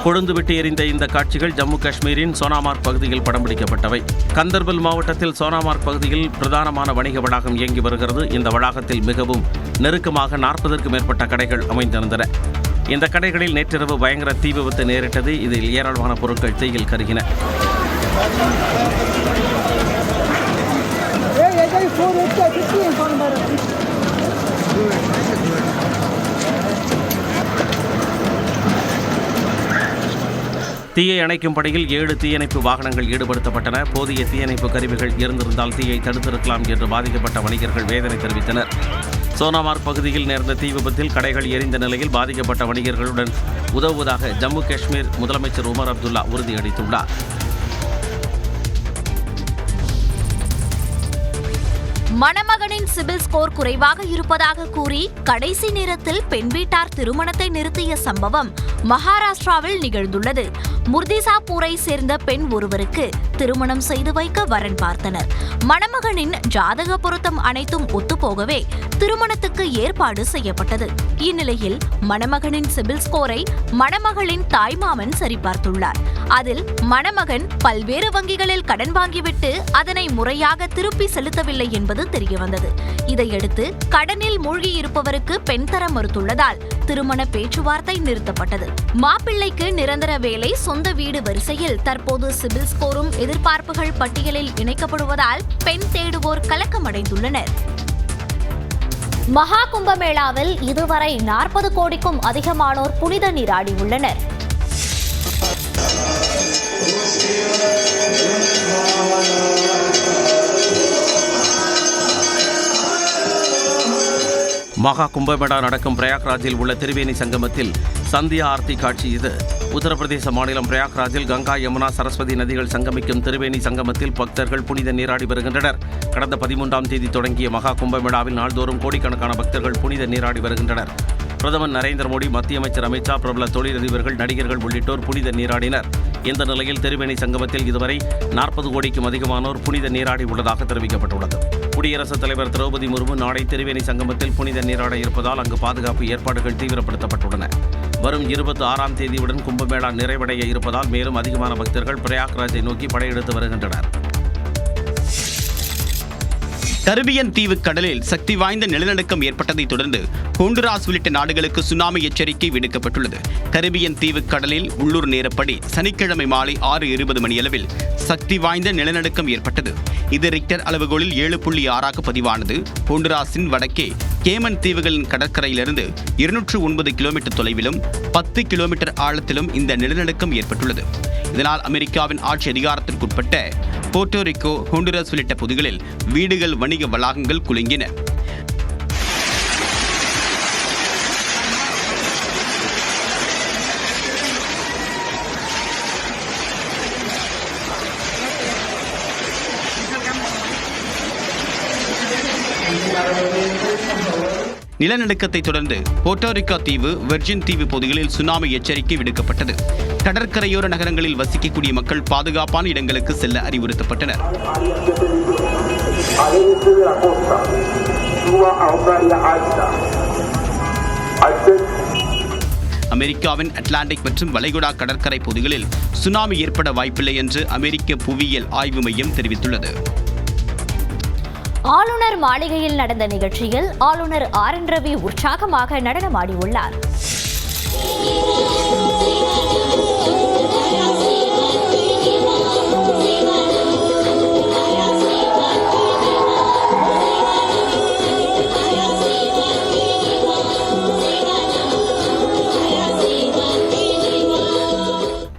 கொழுந்துவிட்டு எரிந்த இந்த காட்சிகள் ஜம்மு காஷ்மீரின் சோனாமார்க் பகுதியில் படம் பிடிக்கப்பட்டவை. கந்தர்பல் மாவட்டத்தில் சோனாமார்க் பகுதியில் பிரதானமான வணிக வளாகம் இயங்கி வருகிறது. இந்த வளாகத்தில் மிகவும் நெருக்கமாக 40க்கும் மேற்பட்ட கடைகள் அமைந்திருந்தன. இந்த கடைகளில் நேற்றிரவு பயங்கர தீ விபத்து நேரிட்டது. இதில் ஏராளமான பொருட்கள் தீயில் கருகின. தீயை அணைக்கும் பணியில் 7 தீயணைப்பு வாகனங்கள் ஈடுபடுத்தப்பட்டன. போதிய தீயணைப்பு கருவிகள் இருந்திருந்தால் தீயை தடுத்திருக்கலாம் என்று பாதிக்கப்பட்ட வணிகர்கள் வேதனை தெரிவித்தனர். சோனாமார்க் பகுதியில் நேர்ந்த தீ விபத்தில் கடைகள் எரிந்த நிலையில் பாதிக்கப்பட்ட வணிகர்களுடன் உதவுவதாக ஜம்மு காஷ்மீர் முதலமைச்சர் உமர் அப்துல்லா உறுதியளித்துள்ளார். மணமகனின் சிபில் ஸ்கோர் குறைவாக இருப்பதாக கூறி கடைசி நேரத்தில் பெண் வீட்டார் திருமணத்தை நிறுத்திய சம்பவம் மகாராஷ்டிராவில் நிகழ்ந்துள்ளது. முர்திசாப்பூரை சேர்ந்த பெண் ஒருவருக்கு திருமணம் செய்து வைக்க வரன் பார்த்தனர். மணமகனின் ஜாதக பொருத்தம் அனைத்தும் ஒத்துப்போகவே திருமணத்துக்கு ஏற்பாடு செய்யப்பட்டது. இந்நிலையில் மணமகனின் சிபில் ஸ்கோரை மணமகளின் தாய்மாமன் சரிபார்த்துள்ளார். அதில் மணமகன் பல்வேறு வங்கிகளில் கடன் வாங்கிவிட்டு அதனை முறையாக திருப்பி செலுத்தவில்லை என்பது தெரியவந்தது. இதையடுத்து கடனில் மூழ்கியிருப்பவருக்கு பெண் தர மறுத்துள்ளதால் திருமண பேச்சுவார்த்தை நிறுத்தப்பட்டது. மாப்பிள்ளைக்கு நிரந்தர வேலை, சொந்த வீடு வரிசையில் தற்போது சிபில் ஸ்கோரும் எதிர்பார்ப்புகள் பட்டியலில் இணைக்கப்படுவதால் பெண் தேடுவோர் கலக்கமடைந்துள்ளனர். மகா கும்பமேளாவில் இதுவரை 40 கோடிக்கும் அதிகமானோர் புனித நீராடி உள்ளனர். மகா கும்பமேளா நடக்கும் பிரயாக்ராஜில் உள்ள திரிவேணி சங்கமத்தில் சந்தியா ஆர்த்தி காட்சி இது. உத்தரப்பிரதேச மாநிலம் பிரயாக்ராஜில் கங்கா, யமுனா, சரஸ்வதி நதிகள் சங்கமிக்கும் திரிவேணி சங்கமத்தில் பக்தர்கள் புனித நீராடி வருகின்றனர். கடந்த 13ஆம் தேதி தொடங்கிய மகா கும்பமேளாவில் நாள்தோறும் கோடிக்கணக்கான பக்தர்கள் புனித நீராடி வருகின்றனர். பிரதமர் நரேந்திர மோடி, மத்திய அமைச்சர் அமித் ஷா, பிரபல தொழிலதிபர்கள், நடிகர்கள் உள்ளிட்டோர் புனித நீராடினர். இந்த நிலையில் திரிவேணி சங்கமத்தில் இதுவரை 40 கோடிக்கும் அதிகமானோர் புனித நீராடி உள்ளதாக தெரிவிக்கப்பட்டுள்ளது. குடியரசுத் தலைவர் திரௌபதி முர்மு நாளை திரிவேணி சங்கமத்தில் புனித நீராட இருப்பதால் அங்கு பாதுகாப்பு ஏற்பாடுகள் தீவிரப்படுத்தப்பட்டுள்ளன. வரும் 26ஆம் தேதியுடன் கும்பமேளா நிறைவடைய இருப்பதால் மேலும் அதிகமான பக்தர்கள் பிரயாக்ராஜை நோக்கி படையெடுத்து வருகின்றனர். கரிபியன் தீவு கடலில் சக்தி வாய்ந்த நிலநடுக்கம் ஏற்பட்டதை தொடர்ந்து ஹோண்டுராஸ் உள்ளிட்ட நாடுகளுக்கு சுனாமி எச்சரிக்கை விடுக்கப்பட்டுள்ளது. கரிபியன் தீவு கடலில் உள்ளூர் நேரப்படி சனிக்கிழமை மாலை 6:20 மணியளவில் சக்தி வாய்ந்த நிலநடுக்கம் ஏற்பட்டது. இது ரிக்டர் அளவுகோலில் 7.6 பதிவானது. ஹோண்டுராஸின் வடக்கே கேமன் தீவுகளின் கடற்கரையிலிருந்து 209 கிலோமீட்டர் தொலைவிலும் 10 கிலோமீட்டர் ஆழத்திலும் இந்த நிலநடுக்கம் ஏற்பட்டுள்ளது. இதனால் அமெரிக்காவின் ஆட்சி அதிகாரத்திற்குட்பட்ட போர்ட்டோரிக்கோ, ஹோண்டுராஸ் உள்ளிட்ட பகுதிகளில் வீடுகள், வணிக வளாகங்கள் குலுங்கின. நிலநடுக்கத்தை தொடர்ந்து போர்ட்டோரிக்கோ தீவு, வெர்ஜின் தீவு பகுதிகளில் சுனாமி எச்சரிக்கை விடுக்கப்பட்டது. கடற்கரையோர நகரங்களில் வசிக்கக்கூடிய மக்கள் பாதுகாப்பான இடங்களுக்கு செல்ல அறிவுறுத்தப்பட்டனர். அமெரிக்காவின் அட்லாண்டிக் மற்றும் வளைகுடா கடற்கரை பகுதிகளில் சுனாமி ஏற்பட வாய்ப்பில்லை என்று அமெரிக்க புவியியல் ஆய்வு மையம் தெரிவித்துள்ளது. ஆளுநர் மாளிகையில் நடந்த நிகழ்ச்சியில் ஆளுநர் RN ரவி உற்சாகமாக நடனமாடியுள்ளார்.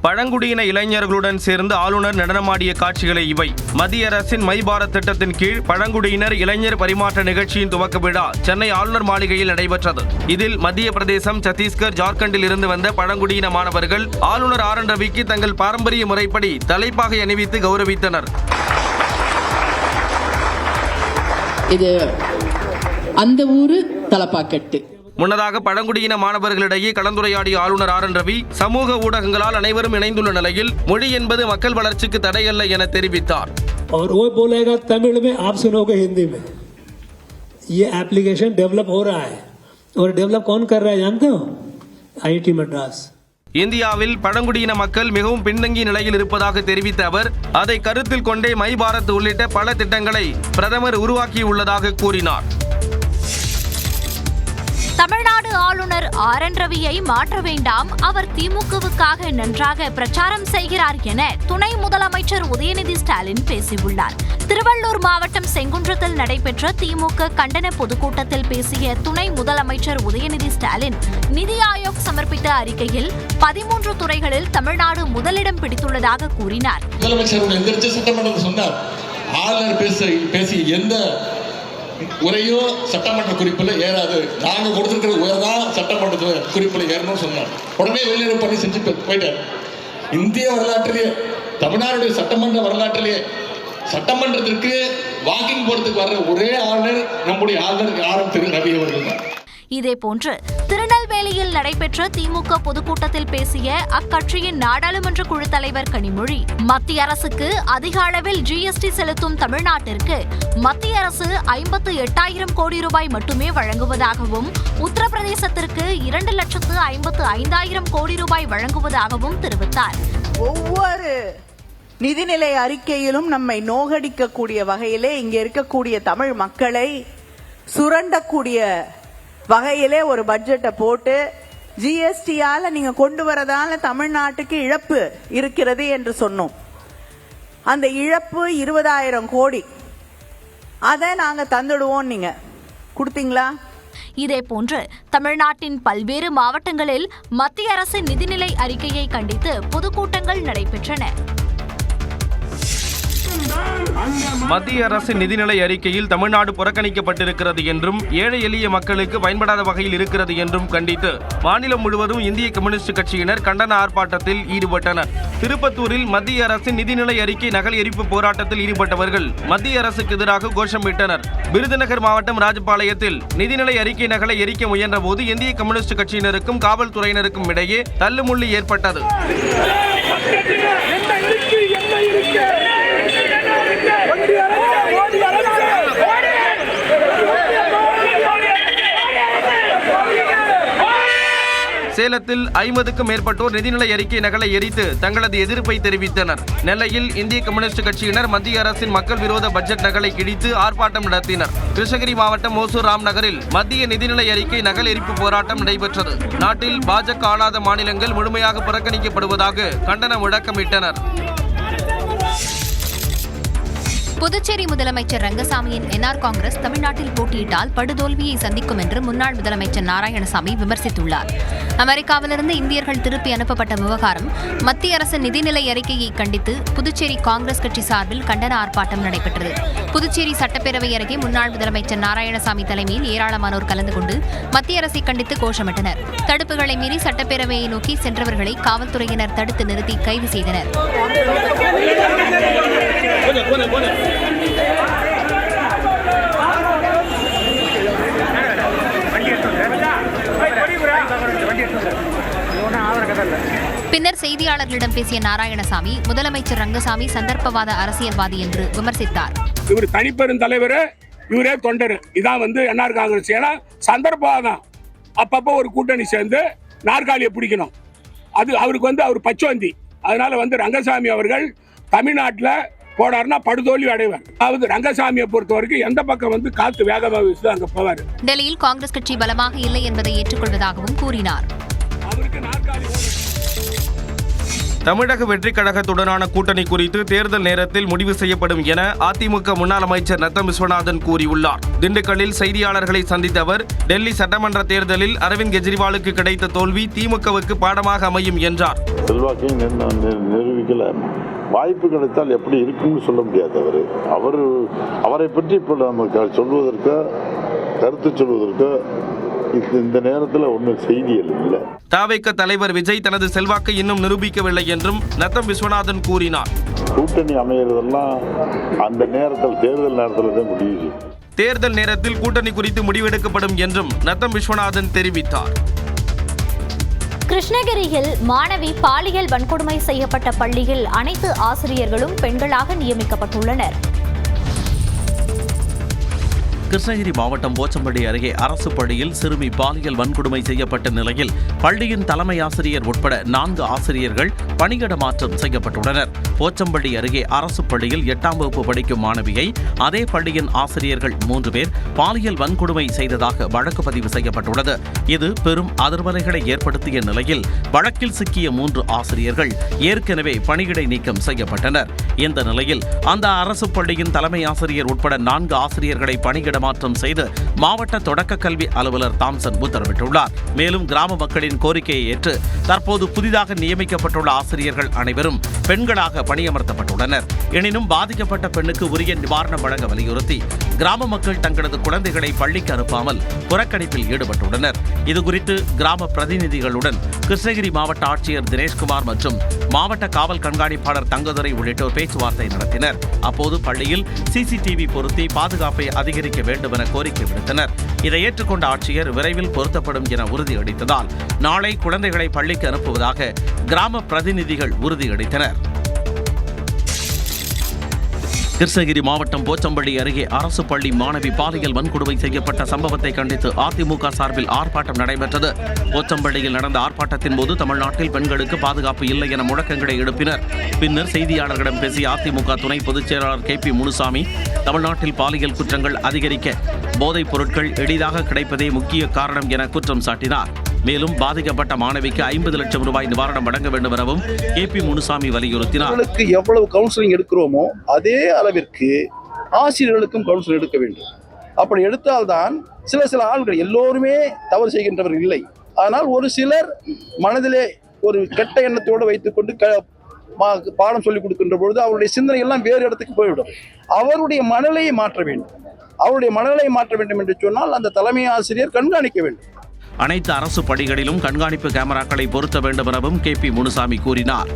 பழங்குடியின இளைஞர்களுடன் சேர்ந்து ஆளுநர் நடனமாடிய காட்சிகளை இவை. மத்திய அரசின் மை பாரத் திட்டத்தின் கீழ் பழங்குடியினர் இளைஞர் பரிமாற்ற நிகழ்ச்சியின் துவக்க விழா சென்னை ஆளுநர் மாளிகையில் நடைபெற்றது. இதில் மத்திய பிரதேசம், சத்தீஸ்கர், ஜார்க்கண்டில் இருந்து வந்த பழங்குடியின மாணவர்கள் ஆளுநர் RN ரவிக்கு தங்கள் பாரம்பரிய முறைப்படி தலைப்பாகை அணிவித்து கௌரவித்தனர். இது அந்த ஊரு தலப்பாக்கட்டு. முன்னதாக பழங்குடியின மாணவர்களிடையே கலந்துரையாடிய ஆளுநர் RN ரவி சமூக ஊடகங்களால் அனைவரும் இணைந்துள்ள நிலையில் மொழி என்பது மக்கள் வளர்ச்சிக்கு தடையல்ல என தெரிவித்தார். और वो बोलेगा तमिल में, आप सुनोगे हिंदी में. ये एप्लीकेशन डेवलप हो रहा है और डेवलप कौन कर रहा है जानते हो? IIT मद्रास. இந்தியாவில் பழங்குடியின மக்கள் மிகவும் பின்தங்கிய நிலையில் இருப்பதாக தெரிவித்த அவர் அதை கருத்தில் கொண்டே மை பாரத் உள்ளிட்ட பல திட்டங்களை பிரதமர் உருவாக்கியுள்ளதாக கூறினார். தமிழ்நாடு ஆளுநர் RN ரவியை மாற்ற வேண்டாம், அவர் திமுகவுக்காக நன்றாக பிரச்சாரம் செய்கிறார் என துணை முதலமைச்சர் உதயநிதி ஸ்டாலின் பேசியுள்ளார். திருவள்ளூர் மாவட்டம் செங்குன்றத்தில் நடைபெற்ற திமுக கண்டன பொதுக்கூட்டத்தில் பேசிய துணை முதலமைச்சர் உதயநிதி ஸ்டாலின் நிதி ஆயோக் சமர்ப்பித்த அறிக்கையில் 13 துறைகளில் தமிழ்நாடு முதலிடம் பிடித்துள்ளதாக கூறினார். முதலமைச்சர் சட்டமன்றத்தில் சொன்னார், ஆளுநர் பேசி எந்த உரையோ சட்டமன்ற குறிப்பில் ஏறாது, நாங்க கொடுத்திருக்கிற உரை தான் சட்டமன்ற குறிப்பில் ஏறணும்னு சொன்னார். உடனே வெளிநடப்பு பண்ணி செஞ்சு போயிட்டார். இந்திய வரலாற்றிலேயே, தமிழ்நாடுடைய சட்டமன்ற வரலாற்றிலேயே சட்டமன்றத்திற்கு வாக்கிங் போறதுக்கு வர்ற ஒரே ஆளுநர் நம்முடைய ஆளுநர் RN ரவி அவர்கள் தான். இதேபோன்று திருநெல்வேலியில் நடைபெற்ற திமுக பொதுக்கூட்டத்தில் பேசிய அக்கட்சியின் நாடாளுமன்ற குழு தலைவர் கனிமொழி, மத்திய அரசுக்கு அதிக அளவில் GST செலுத்தும் தமிழ்நாட்டிற்கு மத்திய அரசு 58,000 கோடி ரூபாய் மட்டுமே வழங்குவதாகவும், உத்தரப்பிரதேசத்திற்கு 2,55,000 கோடி ரூபாய் வழங்குவதாகவும் தெரிவித்தார். ஒவ்வொரு நிதிநிலை அறிக்கையிலும் நம்மை நோகடிக்கக்கூடிய வகையிலே இங்கே இருக்கக்கூடிய தமிழ் மக்களை சுரண்டக்கூடிய வகையிலே ஒரு பட்ஜெட்டை போட்டு GSTயால நீங்க கொண்டு வரதால தமிழ்நாட்டுக்கு இழப்பு இருக்கிறது என்று சொன்னோம். அந்த இழப்பு 20,000 கோடி, அதை நாங்க தந்துடுவோம், நீங்க கொடுத்தீங்களா? இதேபோன்று தமிழ்நாட்டின் பல்வேறு மாவட்டங்களில் மத்திய அரசின் நிதிநிலை அறிக்கையை கண்டித்து பொதுக்கூட்டங்கள் நடைபெற்றன. மத்திய அரசின் நிதிநிலை அறிக்கையில் தமிழ்நாடு புறக்கணிக்கப்பட்டிருக்கிறது என்றும் ஏழை எளிய மக்களுக்கு பயன்படாத வகையில் இருக்கிறது என்றும் கண்டித்து மாநிலம் முழுவதும் இந்திய கம்யூனிஸ்ட் கட்சியினர் கண்டன ஆர்ப்பாட்டத்தில் ஈடுபட்டனர். திருப்பத்தூரில் மத்திய அரசின் நிதிநிலை அறிக்கை நகல் எரிப்பு போராட்டத்தில் ஈடுபட்டவர்கள் மத்திய அரசுக்கு எதிராக கோஷமிட்டனர். விருதுநகர் மாவட்டம் ராஜபாளையத்தில் நிதிநிலை அறிக்கை நகலை எரிக்க முயன்ற போது இந்திய கம்யூனிஸ்ட் கட்சியினருக்கும் காவல்துறையினருக்கும் இடையே தள்ளுமுள்ளி ஏற்பட்டது. சேலத்தில் 50க்கும் மேற்பட்டோர் நிதிநிலை அறிக்கை நகலை எரித்து தங்களது எதிர்ப்பை தெரிவித்தனர். நெல்லையில் இந்திய கம்யூனிஸ்ட் கட்சியினர் மத்திய அரசின் மக்கள் விரோத பட்ஜெட் நகலை கிழித்து ஆர்ப்பாட்டம் நடத்தினர். கிருஷ்ணகிரி மாவட்டம் ஓசூர் ராம் நகரில் மத்திய நிதிநிலை அறிக்கை நகல் எரிப்பு போராட்டம் நடைபெற்றது. நாட்டில் பாஜக ஆளாத மாநிலங்கள் முழுமையாக புறக்கணிக்கப்படுவதாக கண்டன முழக்கமிட்டனர். புதுச்சேரி முதலமைச்சர் ரங்கசாமியின் NR காங்கிரஸ் தமிழ்நாட்டில் போட்டியிட்டால் படுதோல்வியை சந்திக்கும் என்று முன்னாள் முதலமைச்சர் நாராயணசாமி விமர்சித்துள்ளார். அமெரிக்காவிலிருந்து இந்தியர்கள் திருப்பி அனுப்பப்பட்ட விவகாரம், மத்திய அரசின் நிதிநிலை அறிக்கையை கண்டித்து புதுச்சேரி காங்கிரஸ் கட்சி சார்பில் கண்டன ஆர்ப்பாட்டம் நடைபெற்றது. புதுச்சேரி சட்டப்பேரவை அருகே முன்னாள் முதலமைச்சர் நாராயணசாமி தலைமையில் ஏராளமானோர் கலந்து கொண்டு மத்திய அரசை கண்டித்து கோஷமிட்டனர். தடுப்புகளை மீறி சட்டப்பேரவையை நோக்கி சென்றவர்களை காவல்துறையினர் தடுத்து நிறுத்தி கைது செய்தனர். பின்னர் செய்தியாளர்களிடம் பேசிய நாராயணசாமி முதலமைச்சர் ரங்கசாமி சந்தர்ப்பவாத அரசியல்வாதி என்று விமர்சித்தார். இவர் தனிப்பெருந்தலைவர், இவரே தொண்டர். இதான் என்ஆர் காங்கிரஸ். ஏன்னா சந்தர்ப்பவாதம், அப்பப்போ ஒரு கூட்டணி சேர்ந்து நாற்காலியை பிடிக்கணும். அது அவருக்கு அவர் பச்சோந்தி. அதனால ரங்கசாமி அவர்கள் தமிழ்நாட்டில் போனார்னா படுதோல்வி அடைவார். அதாவது ரங்கசாமியை பொறுத்த வரைக்கும் எந்த பக்கம் காத்து வேகமாக வீசுது அங்க போவார். டெல்லியில் காங்கிரஸ் கட்சி பலமாக இல்லை என்பதை ஏற்றுக்கொள்வதாகவும் கூறினார். தமிழக வெற்றிக் கழகத்துடனான கூட்டணி குறித்து தேர்தல் நேரத்தில் முடிவு செய்யப்படும் என அதிமுக முன்னாள் அமைச்சர் நத்தம் விஸ்வநாதன் கூறியுள்ளார். திண்டுக்கல்லில் செய்தியாளர்களை சந்தித்த அவர், டெல்லி சட்டமன்ற தேர்தலில் அரவிந்த் கெஜ்ரிவாலுக்கு கிடைத்த தோல்வி திமுகவுக்கு பாடமாக அமையும் என்றார். நிரூபிக்கல, வாய்ப்பு கிடைத்தால் எப்படி இருக்குன்னு சொல்ல முடியாது. அவரை பற்றி இப்போ நமக்கு சொல்வதற்கு, கருத்து சொல்வதற்கு இந்த நேரத்தில் ஒன்றும் செய்திகள் இல்லை. தவிக தலைவர் விஜய் தனது செல்வாக்கை இன்னும் நிரூபிக்கவில்லை என்றும் நத்தம் விஸ்வநாதன் கூறினார். கூட்டணி அமைகிறதெல்லாம் அந்த நேரத்தில், தேர்தல் நேரத்தில் தான் முடியுது. தேர்தல் நேரத்தில் கூட்டணி குறித்து முடிவெடுக்கப்படும் என்றும் நத்தம் விஸ்வநாதன் தெரிவித்தார். கிருஷ்ணகிரியில் மாணவி பாலியல் வன்கொடுமை செய்யப்பட்ட பள்ளியில் அனைத்து ஆசிரியர்களும் பெண்களாக நியமிக்கப்பட்டுள்ளனர். கிருஷ்ணகிரி மாவட்டம் போச்சம்பள்ளி அருகே அரசு பள்ளியில் சிறுமி பாலியல் வன்கொடுமை செய்யப்பட்ட நிலையில் பள்ளியின் தலைமை ஆசிரியர் உட்பட 4 ஆசிரியர்கள் பணியிட மாற்றம் செய்யப்பட்டுள்ளனர். போச்சம்பள்ளி அருகே அரசு பள்ளியில் 8ஆம் வகுப்பு படிக்கும் மாணவியை அதே பள்ளியின் ஆசிரியர்கள் 3 பேர் பாலியல் வன்கொடுமை செய்ததாக வழக்கு பதிவு செய்யப்பட்டுள்ளது. இது பெரும் அதிர்வலைகளை ஏற்படுத்திய நிலையில் வழக்கில் சிக்கிய 3 ஆசிரியர்கள் ஏற்கனவே பணியிடை நீக்கம் செய்யப்பட்டனர். இந்த நிலையில் அந்த அரசு பள்ளியின் தலைமை ஆசிரியர் உட்பட 4 ஆசிரியர்களை பணியிட மாற்றம் செய்து மாவட்ட தொடக்க கல்வி அலுவலர் தாம்சன் உத்தரவிட்டுள்ளார். மேலும் கிராம மக்களின் கோரிக்கையை ஏற்று தற்போது புதிதாக நியமிக்கப்பட்டுள்ள ஆசிரியர்கள் அனைவரும் பெண்களாக பணியமர்த்தப்பட்டுள்ளனர். எனினும் பாதிக்கப்பட்ட பெண்ணுக்கு உரிய நிவாரணம் வழங்க வலியுறுத்தி கிராம மக்கள் தங்களது குழந்தைகளை பள்ளிக்கு அனுப்பாமல் புறக்கணிப்பில் ஈடுபட்டுள்ளனர். இதுகுறித்து கிராம பிரதிநிதிகளுடன் கிருஷ்ணகிரி மாவட்ட ஆட்சியர் தினேஷ்குமார் மற்றும் மாவட்ட காவல் கண்காணிப்பாளர் தங்கதுரை உள்ளிட்டோர் பேச்சுவார்த்தை நடத்தினர். அப்போது பள்ளியில் சிசிடிவி பொருத்தி பாதுகாப்பை அதிகரிக்க வேண்டும் என கோரிக்கை விடுத்தனர். இதை ஏற்றுக்கொண்ட ஆட்சியர் விரைவில் பொருத்தப்படும் என உறுதியளித்ததால் நாளை குழந்தைகளை பள்ளிக்கு அனுப்புவதாக கிராம பிரதிநிதிகள் உறுதியளித்தனர். கிருஷ்ணகிரி மாவட்டம் போச்சம்பள்ளி அருகே அரசு பள்ளி மாணவி பாலியல் வன்கொடுமை செய்யப்பட்ட சம்பவத்தை கண்டித்து அதிமுக சார்பில் ஆர்ப்பாட்டம் நடைபெற்றது. போச்சம்பள்ளியில் நடந்த ஆர்ப்பாட்டத்தின் போது தமிழ்நாட்டில் பெண்களுக்கு பாதுகாப்பு இல்லை என முழக்கங்களை எழுப்பினர். பின்னர் செய்தியாளர்களிடம் பேசிய அதிமுக துணை பொதுச் செயலாளர் KP முனுசாமி, தமிழ்நாட்டில் பாலியல் குற்றங்கள் அதிகரிக்க போதைப் பொருட்கள் எளிதாக கிடைப்பதே முக்கிய காரணம் என குற்றம் சாட்டினார். மேலும் பாதிக்கப்பட்ட மாணவிக்கு 50 லட்சம் ரூபாய் நிவாரணம் வழங்க வேண்டும் எனவும் KP முனுசாமி வலியுறுத்தினார். எவ்வளவு கவுன்சிலிங் எடுக்கிறோமோ அதே அளவிற்கு ஆசிரியர்களுக்கும் கவுன்சிலிங் எடுக்க வேண்டும். அப்படி எடுத்தால்தான் சில ஆள்கள், எல்லோருமே தவறு செய்கின்றவர்கள் இல்லை, ஆனால் ஒரு சிலர் மனதிலே ஒரு கெட்ட எண்ணத்தோடு வைத்துக்கொண்டு பாடம் சொல்லிக் கொடுக்கின்ற பொழுது அவருடைய சிந்தனை எல்லாம் வேறு இடத்துக்கு போய்விடும். அவருடைய மனநிலையை மாற்ற வேண்டும். அவருடைய மனநிலையை மாற்ற வேண்டும் என்று சொன்னால் அந்த தலைமை ஆசிரியர் கண்காணிக்க வேண்டும். அனைத்து அரசு பள்ளிகளிலும் கண்காணிப்பு கேமராக்களை பொருத்த வேண்டும் எனவும் KP முனுசாமி கூறினார்.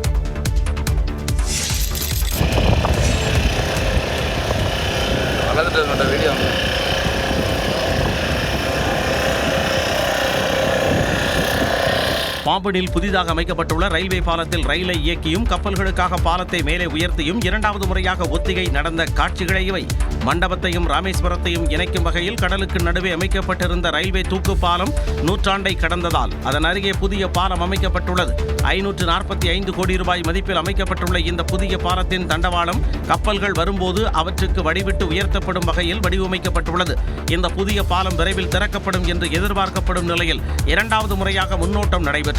பாம்பனில் புதிதாக அமைக்கப்பட்டுள்ள ரயில்வே பாலத்தில் ரயிலை இயக்கியும் கப்பல்களுக்காக பாலத்தை மேலே உயர்த்தியும் 2வது முறையாக ஒத்திகை நடந்த காட்சிகளை இவை. மண்டபத்தையும் ராமேஸ்வரத்தையும் இணைக்கும் வகையில் கடலுக்கு நடுவே அமைக்கப்பட்டிருந்த ரயில்வே தூக்கு பாலம் நூற்றாண்டை கடந்ததால் அதன் அருகே புதிய பாலம் அமைக்கப்பட்டுள்ளது. 545 கோடி ரூபாய் மதிப்பில் அமைக்கப்பட்டுள்ள இந்த புதிய பாலத்தின் தண்டவாளம் கப்பல்கள் வரும்போது அவற்றுக்கு வடிவிட்டு உயர்த்தப்படும் வகையில் வடிவமைக்கப்பட்டுள்ளது. இந்த புதிய பாலம் விரைவில் திறக்கப்படும் என்று எதிர்பார்க்கப்படும் நிலையில் 2வது முறையாக முன்னோட்டம் நடைபெற்றது.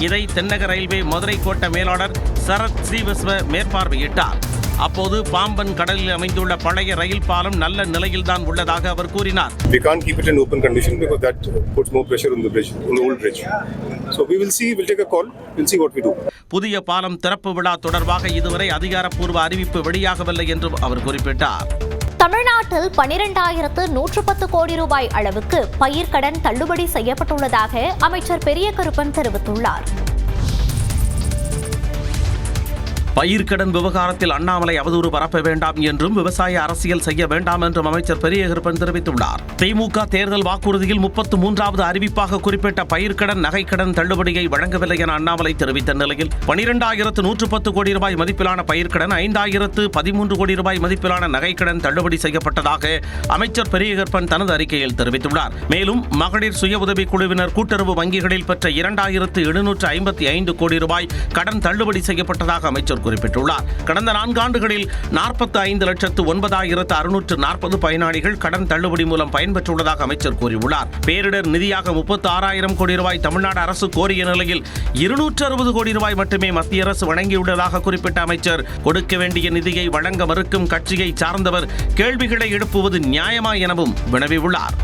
இதை தென்னக ரயில்வே மதுரை கோட்ட மேலாளர் சரத் ஸ்ரீவஸ்வ மேற்பார்வையிட்டார். அப்போது பாம்பன் கடலில் அமைந்துள்ள பழைய ரயில் பாலம் நல்ல நிலையில்தான் உள்ளதாக அவர் கூறினார். We can't keep it in open condition because that puts more pressure on the bridge, on the old bridge. So we will see, we'll take a call, we'll see what we do. புதிய பாலம் திறப்பு விழா தொடர்பாக இதுவரை அதிகாரப்பூர்வ அறிவிப்பு வெளியாகவில்லை என்றும் அவர் குறிப்பிட்டார். தமிழ்நாட்டில் 12,110 கோடி ரூபாய் அளவுக்கு பயிர்க்கடன் தள்ளுபடி செய்யப்பட்டுள்ளதாக அமைச்சர் பெரிய கருப்பன் தெரிவித்துள்ளார். பயிர்க்கடன் விவகாரத்தில் அண்ணாமலை அவதூறு பரப்ப வேண்டாம் என்றும் விவசாய அரசியல் செய்ய வேண்டாம் என்றும் அமைச்சர் பெரியகருப்பன் தெரிவித்துள்ளார். திமுக தேர்தல் வாக்குறுதியில் 33வது அறிவிப்பாக குறிப்பிட்ட பயிர்க்கடன் நகைக்கடன் தள்ளுபடியை வழங்கவில்லை என அண்ணாமலை தெரிவித்த நிலையில் 12,110 கோடி ரூபாய் மதிப்பிலான பயிர்க்கடன் 5,013 கோடி ரூபாய் மதிப்பிலான நகைக்கடன் தள்ளுபடி செய்யப்பட்டதாக அமைச்சர் பெரியகருப்பன் தனது அறிக்கையில் தெரிவித்துள்ளார். மேலும் மகளிர் சுய உதவிக் குழுவினர் கூட்டுறவு வங்கிகளில் பெற்ற 2,755 கோடி ரூபாய் கடன் தள்ளுபடி செய்யப்பட்டதாக அமைச்சர் குறிப்பிட்டுள்ளார். கடந்த 4 ஆண்டுகளில் 45,09,640 பயனாளிகள் கடன் தள்ளுபடி மூலம் பயன்பெற்றுள்ளதாக அமைச்சர் கூறியுள்ளார். பேரிடர் நிதியாக 36,000 கோடி ரூபாய் தமிழ்நாடு அரசு கோரிய நிலையில் 260 கோடி ரூபாய் மட்டுமே மத்திய அரசு வழங்கியுள்ளதாக குறிப்பிட்ட அமைச்சர், கொடுக்க வேண்டிய நிதியை வழங்க மறுக்கும் கட்சியை சார்ந்தவர் கேள்விகளை எழுப்புவது நியாயமா எனவும் வினவியுள்ளார்.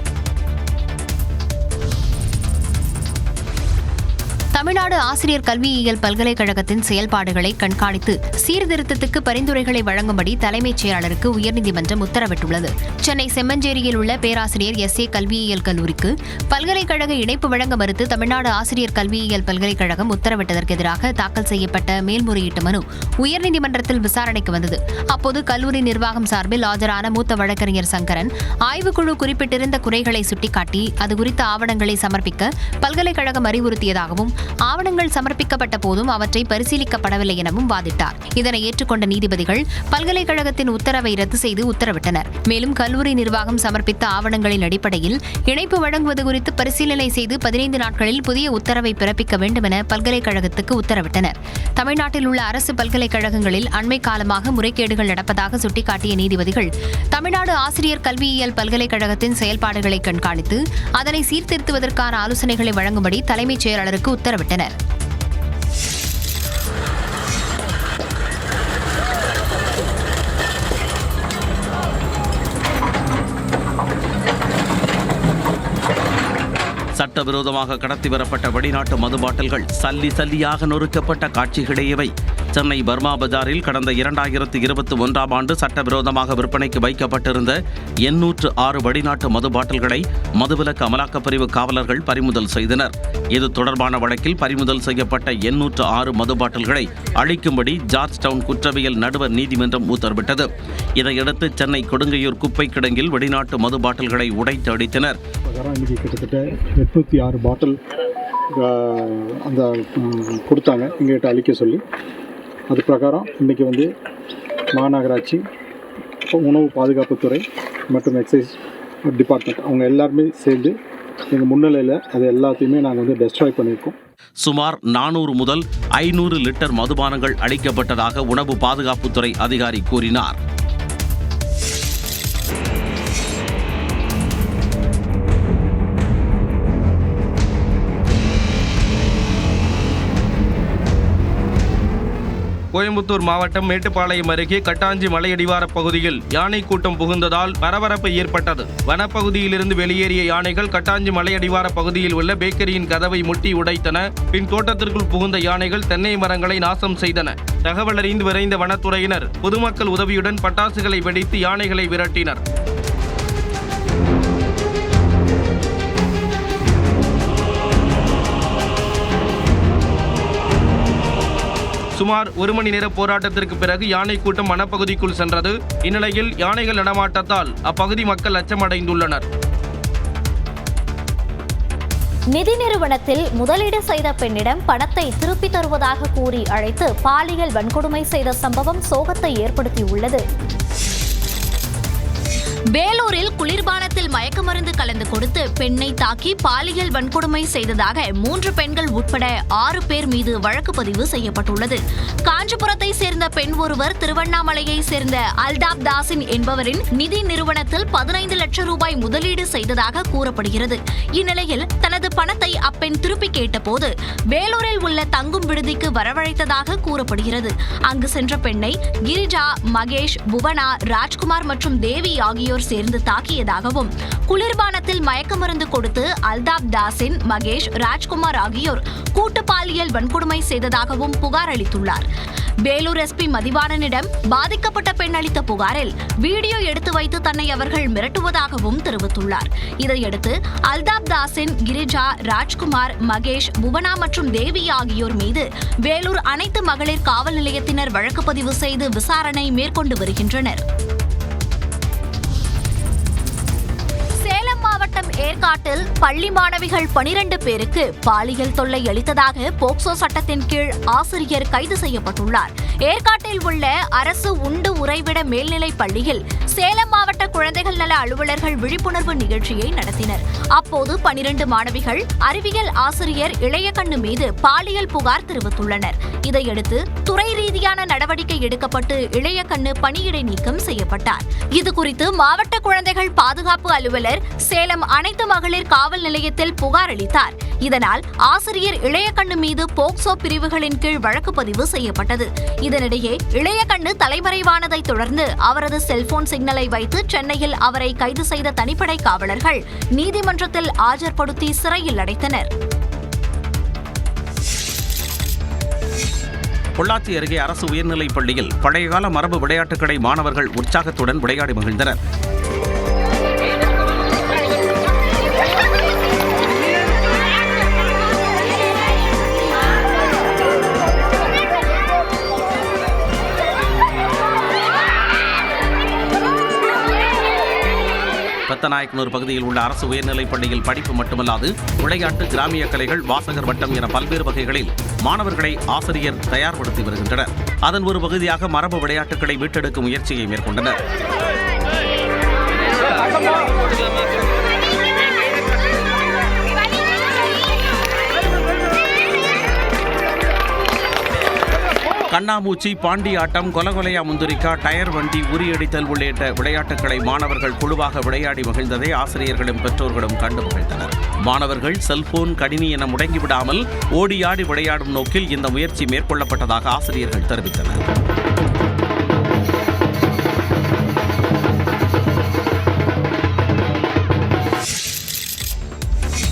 தமிழ்நாடு ஆசிரியர் கல்வியியல் பல்கலைக்கழகத்தின் செயல்பாடுகளை கண்காணித்து சீர்திருத்தத்துக்கு பரிந்துரைகளை வழங்கும்படி தலைமைச் செயலாளருக்கு உயர்நீதிமன்றம் உத்தரவிட்டுள்ளது. சென்னை செம்மஞ்சேரியில் உள்ள பேராசிரியர் SA கல்வியியல் கல்லூரிக்கு பல்கலைக்கழக இணைப்பு வழங்க மறுத்து தமிழ்நாடு ஆசிரியர் கல்வியியல் பல்கலைக்கழகம் உத்தரவிட்டதற்கு எதிராக தாக்கல் செய்யப்பட்ட மேல்முறையீட்டு மனு உயர்நீதிமன்றத்தில் விசாரணைக்கு வந்தது. அப்போது கல்லூரி நிர்வாகம் சார்பில் ஆஜரான மூத்த வழக்கறிஞர் சங்கரன் ஆய்வுக்குழு குறிப்பிட்டிருந்த குறைகளை சுட்டிக்காட்டி அது குறித்த ஆவணங்களை சமர்ப்பிக்க பல்கலைக்கழகம் அறிவுறுத்தியதாகவும் ஆவணங்கள் சமர்ப்பிக்கப்பட்ட போதும் அவற்றை பரிசீலிக்கப்படவில்லை எனவும் வாதிட்டார். இதனை ஏற்றுக்கொண்ட நீதிபதிகள் பல்கலைக்கழகத்தின் உத்தரவை ரத்து செய்து உத்தரவிட்டனர். மேலும் கல்லூரி நிர்வாகம் சமர்ப்பித்த ஆவணங்களின் அடிப்படையில் இணைப்பு வழங்குவது குறித்து பரிசீலனை செய்து 15 நாட்களில் புதிய உத்தரவை பிறப்பிக்க வேண்டும் என பல்கலைக்கழகத்துக்கு உத்தரவிட்டனர். தமிழ்நாட்டில் உள்ள அரசு பல்கலைக்கழகங்களில் அண்மை காலமாக முறைகேடுகள் நடப்பதாக சுட்டிக்காட்டிய நீதிபதிகள் தமிழ்நாடு ஆசிரியர் கல்வியியல் பல்கலைக்கழகத்தின் செயல்பாடுகளை கண்காணித்து அதனை சீர்திருத்துவதற்கான ஆலோசனைகளை வழங்கும்படி தலைமைச் செயலாளருக்கு உத்தரவிட்டனர். சட்டவிரோதமாக கடத்தி வரப்பட்ட வெளிநாட்டு மது பாட்டில்கள் சல்லி சல்லியாக நொறுக்கப்பட்ட காட்சிகளேயவை. சென்னை பர்மா பஜாரில் கடந்த 2021ஆம் ஆண்டு சட்டவிரோதமாக விற்பனைக்கு வைக்கப்பட்டிருந்த 806 வெளிநாட்டு மது பாட்டில்களை மதுவிலக்கு அமலாக்கப் பிரிவு காவலர்கள் பறிமுதல் செய்தனர். இது தொடர்பான வழக்கில் பறிமுதல் செய்யப்பட்ட 806 மது பாட்டில்களை அழிக்கும்படி ஜார்ஜ் டவுன் குற்றவியல் நடுவர் நீதிமன்றம் உத்தரவிட்டது. இதையடுத்து சென்னை கொடுங்கையூர் குப்பை கிடங்கில் வெளிநாட்டு மது பாட்டில்களை உடைத்து அடித்தனர். கிட்டத்தட்ட 806 பாட்டில் அந்த கொடுத்தாங்க எங்கள்கிட்ட அழிக்க சொல்லி. அது பிரகாரம் இன்றைக்கி வந்து மாநகராட்சி, உணவு பாதுகாப்புத்துறை மற்றும் எக்ஸைஸ் டிபார்ட்மெண்ட் அவங்க எல்லாருமே சேர்ந்து எங்கள் முன்னிலையில் அது எல்லாத்தையுமே நாங்கள் வந்து டெஸ்ட்ராய் பண்ணியிருக்கோம். சுமார் 400 முதல் 500 லிட்டர் மதுபானங்கள் அளிக்கப்பட்டதாக உணவு பாதுகாப்புத்துறை அதிகாரி கூறினார். கோயம்புத்தூர் மாவட்டம் மேட்டுப்பாளையம் அருகே கட்டாஞ்சி மலையடிவார பகுதியில் யானை கூட்டம் புகுந்ததால் பரபரப்பு ஏற்பட்டது. வனப்பகுதியிலிருந்து வெளியேறிய யானைகள் கட்டாஞ்சி மலையடிவார பகுதியில் உள்ள பேக்கரியின் கதவை முட்டி உடைத்தன. பின் தோட்டத்திற்குள் புகுந்த யானைகள் தென்னை மரங்களை நாசம் செய்தன. தகவல் அறிந்து விரைந்த வனத்துறையினர் பொதுமக்கள் உதவியுடன் பட்டாசுகளை வெடித்து யானைகளை விரட்டினர். சுமார் 1 மணி நேர போராட்டத்திற்கு பிறகு யானை கூட்டம் வனப்பகுதிக்குள் சென்றது. இந்நிலையில் யானைகள் நடமாட்டத்தால் அப்பகுதி மக்கள் அச்சமடைந்துள்ளனர். நிதி நிறுவனத்தில் முதலீடு செய்த பெண்ணிடம் பணத்தை திருப்பி தருவதாக கூறி அழைத்து பாலியல் வன்கொடுமை செய்த சம்பவம் சோகத்தை ஏற்படுத்தியுள்ளது. வேலூரில் குளிர்பானத்தில் மயக்க மருந்து கலந்து கொடுத்து பெண்ணை தாக்கி பாலியல் வன்கொடுமை செய்ததாக 3 பெண்கள் உட்பட 6 பேர் மீது வழக்கு பதிவு செய்யப்பட்டுள்ளது. காஞ்சிபுரத்தை சேர்ந்த பெண் ஒருவர் திருவண்ணாமலையை சேர்ந்த அல்தாப் தாசின் என்பவரின் நிதி நிறுவனத்தில் 15 லட்சம் ரூபாய் முதலீடு செய்ததாக கூறப்படுகிறது. இந்நிலையில் தனது பணத்தை அப்பெண் திருப்பி கேட்டபோது வேலூரில் உள்ள தங்கும் விடுதிக்கு வரவழைத்ததாக கூறப்படுகிறது. அங்கு சென்ற பெண்ணை கிரிஜா, மகேஷ், புவனா, ராஜ்குமார் மற்றும் தேவி ஆகியோர் சேர்ந்து தாக்கியதாகவும், குளிர்பானத்தில் மயக்க மருந்து கொடுத்து அல்தாப் தாசின், மகேஷ், ராஜ்குமார் ஆகியோர் கூட்டு பாலியல் வன்கொடுமை செய்ததாகவும் புகார் அளித்துள்ளார். வேலூர் எஸ்பி மதிவாணனிடம் பாதிக்கப்பட்ட பெண் அளித்த புகாரில் வீடியோ எடுத்து வைத்து தன்னை அவர்கள் மிரட்டுவதாகவும் தெரிவித்துள்ளார். இதையடுத்து அல்தாப் தாசின், கிரிஜா, ராஜ்குமார், மகேஷ், புவனா மற்றும் தேவி ஆகியோர் மீது வேலூர் அனைத்து மகளிர் காவல் நிலையத்தினர் வழக்கு பதிவு செய்து விசாரணை மேற்கொண்டு வருகின்றனர். மாவட்டம் ஏற்காட்டில் பள்ளி மாணவிகள் 12 பேருக்கு பாலியல் தொல்லை அளித்ததாக போக்சோ சட்டத்தின் கீழ் ஆசிரியர் கைது செய்யப்பட்டுள்ளார். ஏற்காட்டில் உள்ள அரசு உண்டு உறைவிட மேல்நிலைப் பள்ளியில் சேலம் மாவட்ட குழந்தைகள் நல அலுவலர்கள் விழிப்புணர்வு நிகழ்ச்சியை நடத்தினர். அப்போது 12 மாணவிகள் அறிவியல் ஆசிரியர் இளையகண்ணு மீது பாலியல் புகார் தெரிவித்துள்ளனர். இதையடுத்து துறை ரீதியான நடவடிக்கை எடுக்கப்பட்டு இளையகண்ணு பணியிடை நீக்கம் செய்யப்பட்டார். இதுகுறித்து மாவட்ட குழந்தைகள் பாதுகாப்பு அலுவலர் சேலம் அனைத்து மகளிர் காவல் நிலையத்தில் புகார் அளித்தார். இதனால் ஆசிரியர் இளையகண்ணு மீது போக்சோ பிரிவுகளின் கீழ் வழக்கு பதிவு செய்யப்பட்டது. இதனிடையே இளையகண்ணு தலைமறைவானதை தொடர்ந்து அவரது செல்போன் சிக்னலை வைத்து சென்னையில் அவரை கைது செய்த தனிப்படை காவலர்கள் நீதிமன்றத்தில் ஆஜர்படுத்தி சிறையில் அடைத்தனர். பொள்ளாச்சி அருகே அரசு உயர்நிலைப் பள்ளியில் பழையகால மரபு விளையாட்டுகளை மாணவர்கள் உற்சாகத்துடன் விளையாடி மகிழ்ந்தனர். பத்தநாயக்கனூர் பகுதியில் உள்ள அரசு உயர்நிலைப் பள்ளியில் படிப்பு மட்டுமல்லாது விளையாட்டு, கிராமிய கலைகள், வாசகர் வட்டம் என பல்வேறு வகைகளில் மாணவர்களை ஆசிரியர் தயார்படுத்தி வருகின்றனர். அதன் ஒரு பகுதியாக மரபு விளையாட்டுகளை மீட்டெடுக்கும் முயற்சியை மேற்கொண்டனர். கண்ணாமூச்சி, பாண்டி ஆட்டம், கொலகொலையா முந்திரிக்கா, டயர் வண்டி, உரியடித்தல் உள்ளிட்ட விளையாட்டுகளை மாணவர்கள் குழுவாக விளையாடி மகிழ்ந்ததை ஆசிரியர்களும் பெற்றோர்களும் கண்டு மகிழ்ந்தனர். மாணவர்கள் செல்போன், கணினி என முடங்கிவிடாமல் ஓடியாடி விளையாடும் நோக்கில் இந்த முயற்சி மேற்கொள்ளப்பட்டதாக ஆசிரியர்கள் தெரிவித்தனர்.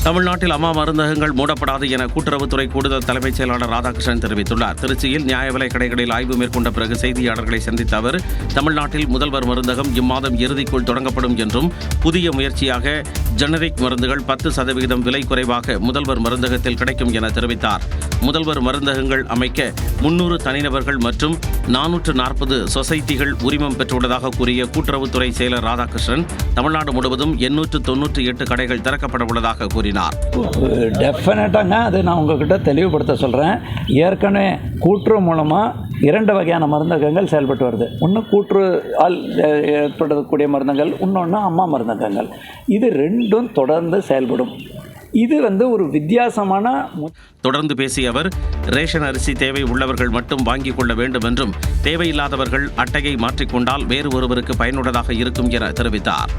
தமிழ்நாட்டில் அம்மா மருந்தகங்கள் மூடப்படாது என கூட்டுறவுத்துறை கூடுதல் தலைமைச் செயலாளர் ராதாகிருஷ்ணன் தெரிவித்துள்ளார். திருச்சியில் நியாய விலைக் கடைகளில் ஆய்வு மேற்கொண்ட பிறகு செய்தியாளர்களை சந்தித்த அவர், தமிழ்நாட்டில் முதல்வர் மருந்தகம் இம்மாதம் இறுதிக்குள் தொடங்கப்படும் என்றும், புதிய முயற்சியாக ஜெனரிக் மருந்துகள் 10% விலை குறைவாக முதல்வர் மருந்தகத்தில் கிடைக்கும் என தெரிவித்தார். முதல்வர் மருந்தகங்கள் அமைக்க 300 தனிநபர்கள் மற்றும் 440 சொசைட்டிகள் உரிமம் பெற்றுள்ளதாக கூறிய கூட்டுறவுத்துறை செயலர் ராதாகிருஷ்ணன், தமிழ்நாடு முழுவதும் 898 கடைகள் திறக்கப்பட உள்ளதாக கூறினார். டெஃபினட்டாங்க, அது நான் உங்ககிட்ட தெளிவுபடுத்த சொல்கிறேன். ஏற்கனவே கூட்டுறவு மூலமாக 2 வகையான மருந்தகங்கள் செயல்பட்டு வருது. ஒன்று கூட்டுறவு ஆல் ஏற்படக்கூடிய மருந்தகங்கள், இன்னொன்று அம்மா மருந்தகங்கள். இது ரெண்டும் தொடர்ந்து செயல்படும். இது ஒரு வித்தியாசமான. தொடர்ந்து பேசிய அவர், ரேஷன் அரிசி தேவை உள்ளவர்கள் மட்டும் வாங்கிக் கொள்ள வேண்டும் என்றும், தேவையில்லாதவர்கள் அட்டையை மாற்றிக்கொண்டால் வேறு ஒருவருக்கு பயனுள்ளதாக இருக்கும் என தெரிவித்தார்.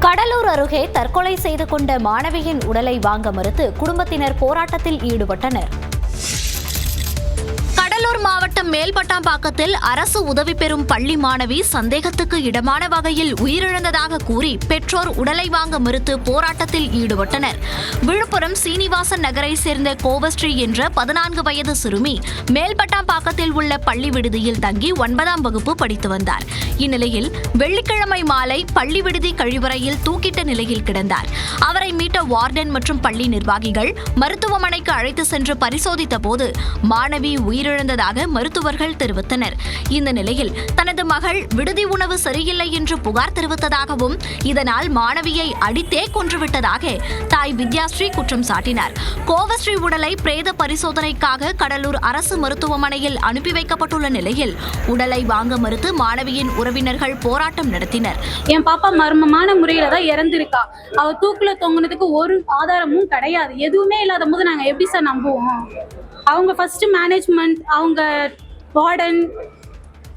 கடலூர் அருகே தற்கொலை செய்து கொண்ட மாணவியின் உடலை வாங்க மறுத்து குடும்பத்தினர் போராட்டத்தில் ஈடுபட்டனர். கடலூர் மாவட்டம் மேல்பட்டாம்பாக்கத்தில் அரசு உதவி பெறும் பள்ளி மாணவி சந்தேகத்துக்கு இடமான வகையில் உயிரிழந்ததாக கூறி பெற்றோர் உடலை வாங்க மறுத்து போராட்டத்தில் ஈடுபட்டனர். விழுப்புரம் சீனிவாசன் நகரை சேர்ந்த கோவஸ்ரீ என்ற 14 வயது சிறுமி மேல்பட்டாம்பாக்கத்தில் உள்ள பள்ளி விடுதியில் தங்கி 9ஆம் வகுப்பு படித்து வந்தார். இந்நிலையில் வெள்ளிக்கிழமை மாலை பள்ளி விடுதி கழிவறையில் தூக்கிட்ட நிலையில் கிடந்தார். அவரை மீட்ட வார்டன் மற்றும் பள்ளி நிர்வாகிகள் மருத்துவமனைக்கு அழைத்து சென்று பரிசோதித்த போது மாணவி உயிரிழந்ததாக மருத்துவர்கள் தெரிவித்தனர். இந்த நிலையில் தனது மகள் விடுதி உணவு சரியில்லை என்று புகார் தெரிவித்ததாகவும், இதனால் மாணவியை அடித்தே கொன்றுவிட்டதாக தாய் வித்யாஸ்ரீ குற்றம் சாட்டினார். கோவஸ்ரீ உடலை பிரேத பரிசோதனைக்காக கடலூர் அரசு மருத்துவமனையில் அனுப்பி வைக்கப்பட்டுள்ள நிலையில் உடலை வாங்க மறுத்து மாணவியின் உறவினர்கள் போராட்டம் நடத்தினர். என் பாப்பா மர்மமான முறையில தான் இறந்திருக்கா. அவ தூக்குல தொங்குனதுக்கு ஒரு ஆதாரமும் கிடையாது. எதுவுமே இல்லாத போது நாங்க எப்படி சார் நம்புவோம்? அவங்க ஃபர்ஸ்ட் மேனேஜ்மெண்ட், அவங்க வார்டன்,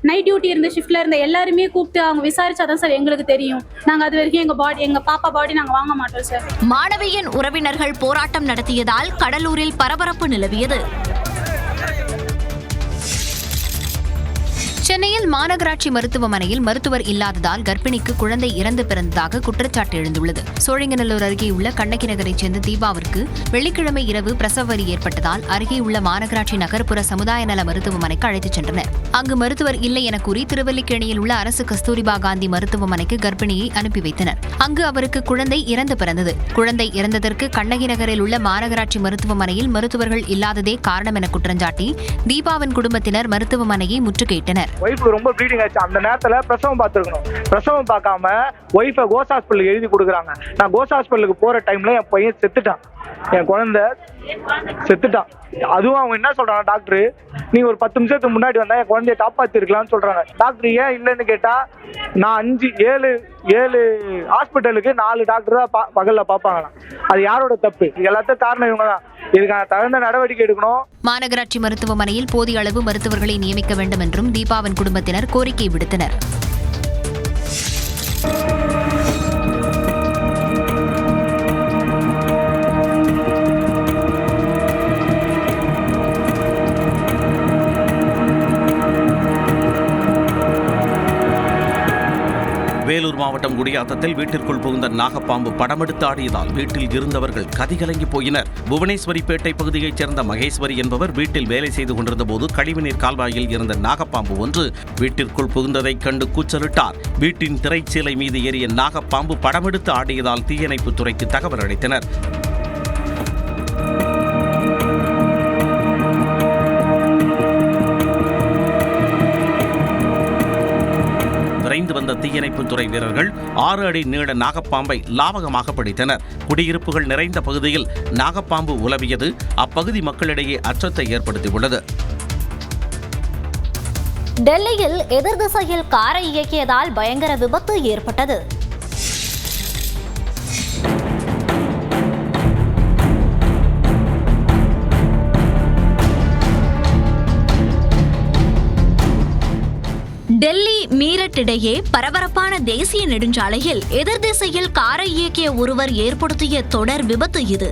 நைட் டியூட்டி இருந்த ஷிஃப்ட்ல இருந்த எல்லாருமே கூப்பிட்டு அவங்க விசாரிச்சாதான் சார் எங்களுக்கு தெரியும். நாங்க அது வரைக்கும் எங்க பாப்பா பாடி நாங்க வாங்க மாட்டோம் சார். மாணவியின் உறவினர்கள் போராட்டம் நடத்தியதால் கடலூரில் பரபரப்பு நிலவியது. சென்னையில் மாநகராட்சி மருத்துவமனையில் மருத்துவர் இல்லாததால் கர்ப்பிணிக்கு குழந்தை இறந்து பிறந்ததாக குற்றச்சாட்டு எழுந்துள்ளது. சோழிங்கநல்லூர் அருகே உள்ள கண்ணகி நகரைச் சேர்ந்த தீபாவிற்கு வெள்ளிக்கிழமை இரவு பிரசவ வலி ஏற்பட்டதால் அருகே உள்ள மாநகராட்சி நகர்ப்புற சமுதாய நல மருத்துவமனைக்கு அழைத்துச் சென்றனர். அங்கு மருத்துவர் இல்லை என கூறி திருவல்லிக்கேணியில் உள்ள அரசு கஸ்தூரிபா காந்தி மருத்துவமனைக்கு கர்ப்பிணியை அனுப்பி வைத்தனர். அங்கு அவருக்கு குழந்தை இறந்து பிறந்தது. குழந்தை இறந்ததற்கு கண்ணகி நகரில் உள்ள மாநகராட்சி மருத்துவமனையில் மருத்துவர்கள் இல்லாததே காரணம் என குற்றஞ்சாட்டி தீபாவின் குடும்பத்தினர் மருத்துவமனையை முற்றுகையிட்டனர். ஒய்ஃபுக்கு ரொம்ப ப்ளீடிங் ஆச்சு. அந்த நேரத்துல பிரசவம் பார்த்துருக்கணும். பிரசவம் பார்க்காம ஒய்ஃபை கோஸ் ஹாஸ்பிட்டலுக்கு எழுதி கொடுக்குறாங்க. நான் கோஸ் ஹாஸ்பிட்டலுக்கு போற டைம்ல என் பையன் செத்துட்டான், என் குழந்தை செத்துட்டான். அதுவும் அவங்க என்ன சொல்றாங்க, டாக்டர் நீங்க ஒரு 10 நிமிஷத்துக்கு முன்னாடி வந்தா என் குழந்தைய காப்பாத்தி இருக்கலாம்னு சொல்றாங்க. டாக்டர் ஏன் இல்லைன்னு கேட்டா, நான் 7 ஹாஸ்பிட்டலுக்கு 4 டாக்டர் தான் பகல்ல பாப்பாங்களாம். அது யாரோட தப்பு? எல்லாத்துக்கும் காரணம் இவங்க தான். இதுக்கான தகுந்த நடவடிக்கை எடுக்கணும். மாநகராட்சி மருத்துவமனையில் போதிய அளவு மருத்துவர்களை நியமிக்க வேண்டும் என்றும் தீபாவின் குடும்பத்தினர் கோரிக்கை விடுத்தனர். வேலூர் மாவட்டம் குடியாத்தத்தில் வீட்டிற்குள் புகுந்த நாகப்பாம்பு படமெடுத்து ஆடியதால் வீட்டில் இருந்தவர்கள் கதிகலங்கி போயினர். புவனேஸ்வரிப்பேட்டை பகுதியைச் சேர்ந்த மகேஸ்வரி என்பவர் வீட்டில் வேலை செய்து கொண்டிருந்த போது கழிவுநீர் கால்வாயில் இருந்த நாகப்பாம்பு ஒன்று வீட்டிற்குள் புகுந்ததைக் கண்டு கூச்சலிட்டார். வீட்டின் திரைச்சீலை மீது ஏறிய நாகப்பாம்பு படமெடுத்து ஆடியதால் தீயணைப்புத் துறைக்கு தகவல் அளித்தனர். விரைந்து வந்த தீயணைப்புத்துறை வீரர்கள் 6 அடி நீள நாகப்பாம்பை லாவகமாக பிடித்தனர். குடியிருப்புகள் நிறைந்த பகுதியில் நாகப்பாம்பு உலவியது அப்பகுதி மக்களிடையே அச்சத்தை ஏற்படுத்தியுள்ளது. டெல்லியில் எதிர் திசையில் காரை இயக்கியதால் பயங்கர விபத்து ஏற்பட்டது. டெல்லி மீரட் இடையே பரபரப்பான தேசிய நெடுஞ்சாலையில் எதிர் திசையில் காரை இயக்கிய ஒருவர் ஏற்படுத்திய தொடர் விபத்து இது.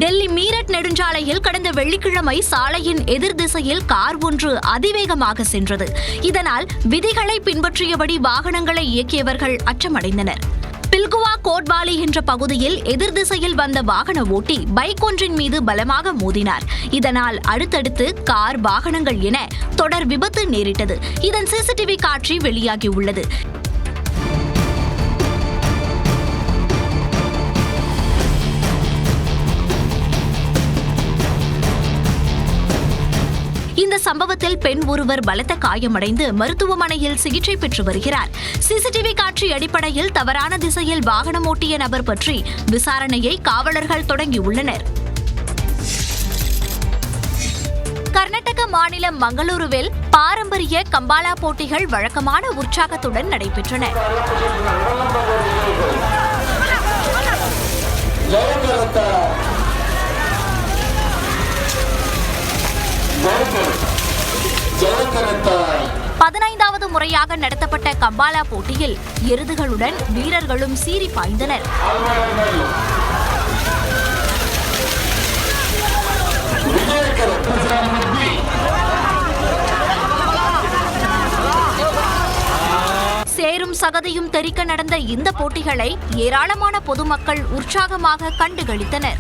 டெல்லி மீரட் நெடுஞ்சாலையில் கடந்த வெள்ளிக்கிழமை சாலையின் எதிர் திசையில் கார் ஒன்று அதிவேகமாக சென்றது. இதனால் விதிகளை பின்பற்றியபடி வாகனங்களை இயக்கியவர்கள் அச்சமடைந்தனர். பில்குவா கோட்வாலி என்ற பகுதியில் எதிர் திசையில் வந்த வாகன ஓட்டி பைக் ஒன்றின் மீது பலமாக மோதினார். இதனால் அடுத்தடுத்து கார், வாகனங்கள் என தொடர் விபத்து நேரிட்டது. இதன் சிசிடிவி காட்சி வெளியாகியுள்ளது. இந்த சம்பவத்தில் பெண் ஒருவர் பலத்த காயமடைந்து மருத்துவமனையில் சிகிச்சை பெற்று வருகிறார். சிசிடிவி காட்சி அடிப்படையில் தவறான திசையில் வாகனம் ஓட்டிய நபர் பற்றி விசாரணையை காவலர்கள் தொடங்கியுள்ளனர். கர்நாடக மாநிலம் மங்களூருவில் பாரம்பரிய கம்பாலா போட்டிகள் வழக்கமான உற்சாகத்துடன் நடைபெற்றன. பதினைந்தாவது முறையாக நடத்தப்பட்ட கம்பாலா போட்டியில் எருதுகளுடன் வீரர்களும் சீறி பாய்ந்தனர். சேரும் சகதியும் தெறிக்க நடந்த இந்த போட்டிகளை ஏராளமான பொதுமக்கள் உற்சாகமாக கண்டுகளித்தனர்.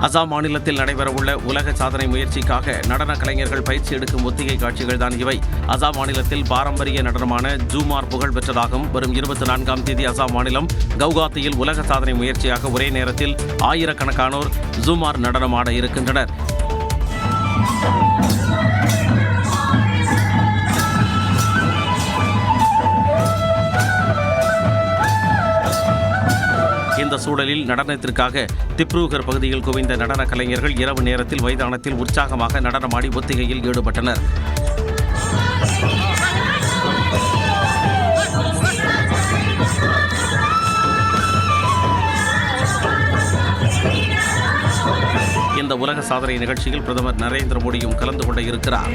அசாம் மாநிலத்தில் நடைபெறவுள்ள உலக சாதனை முயற்சிக்காக நடன கலைஞர்கள் பயிற்சி எடுக்கும் ஒத்திகை காட்சிகள் தான் இவை. அசாம் மாநிலத்தில் பாரம்பரிய நடனமான ஜூமார் புகழ் பெற்றதாகவும் வரும் 24ஆம் தேதி அசாம் மாநிலம் கவுகாத்தியில் உலக சாதனை முயற்சியாக ஒரே நேரத்தில் ஆயிரக்கணக்கானோர் ஜூமார் நடனமாட இருக்கின்றனர். இந்த சூழலில் நடனத்திற்காக திப்ரூகர் பகுதியில் குவிந்த நடன கலைஞர்கள் இரவு நேரத்தில் மைதானத்தில் உற்சாகமாக நடனமாடி ஒத்திகையில் ஈடுபட்டனர். இந்த உலக சாதனை நிகழ்ச்சியில் பிரதமர் நரேந்திர மோடியும் கலந்து கொள்ள இருக்கிறார்.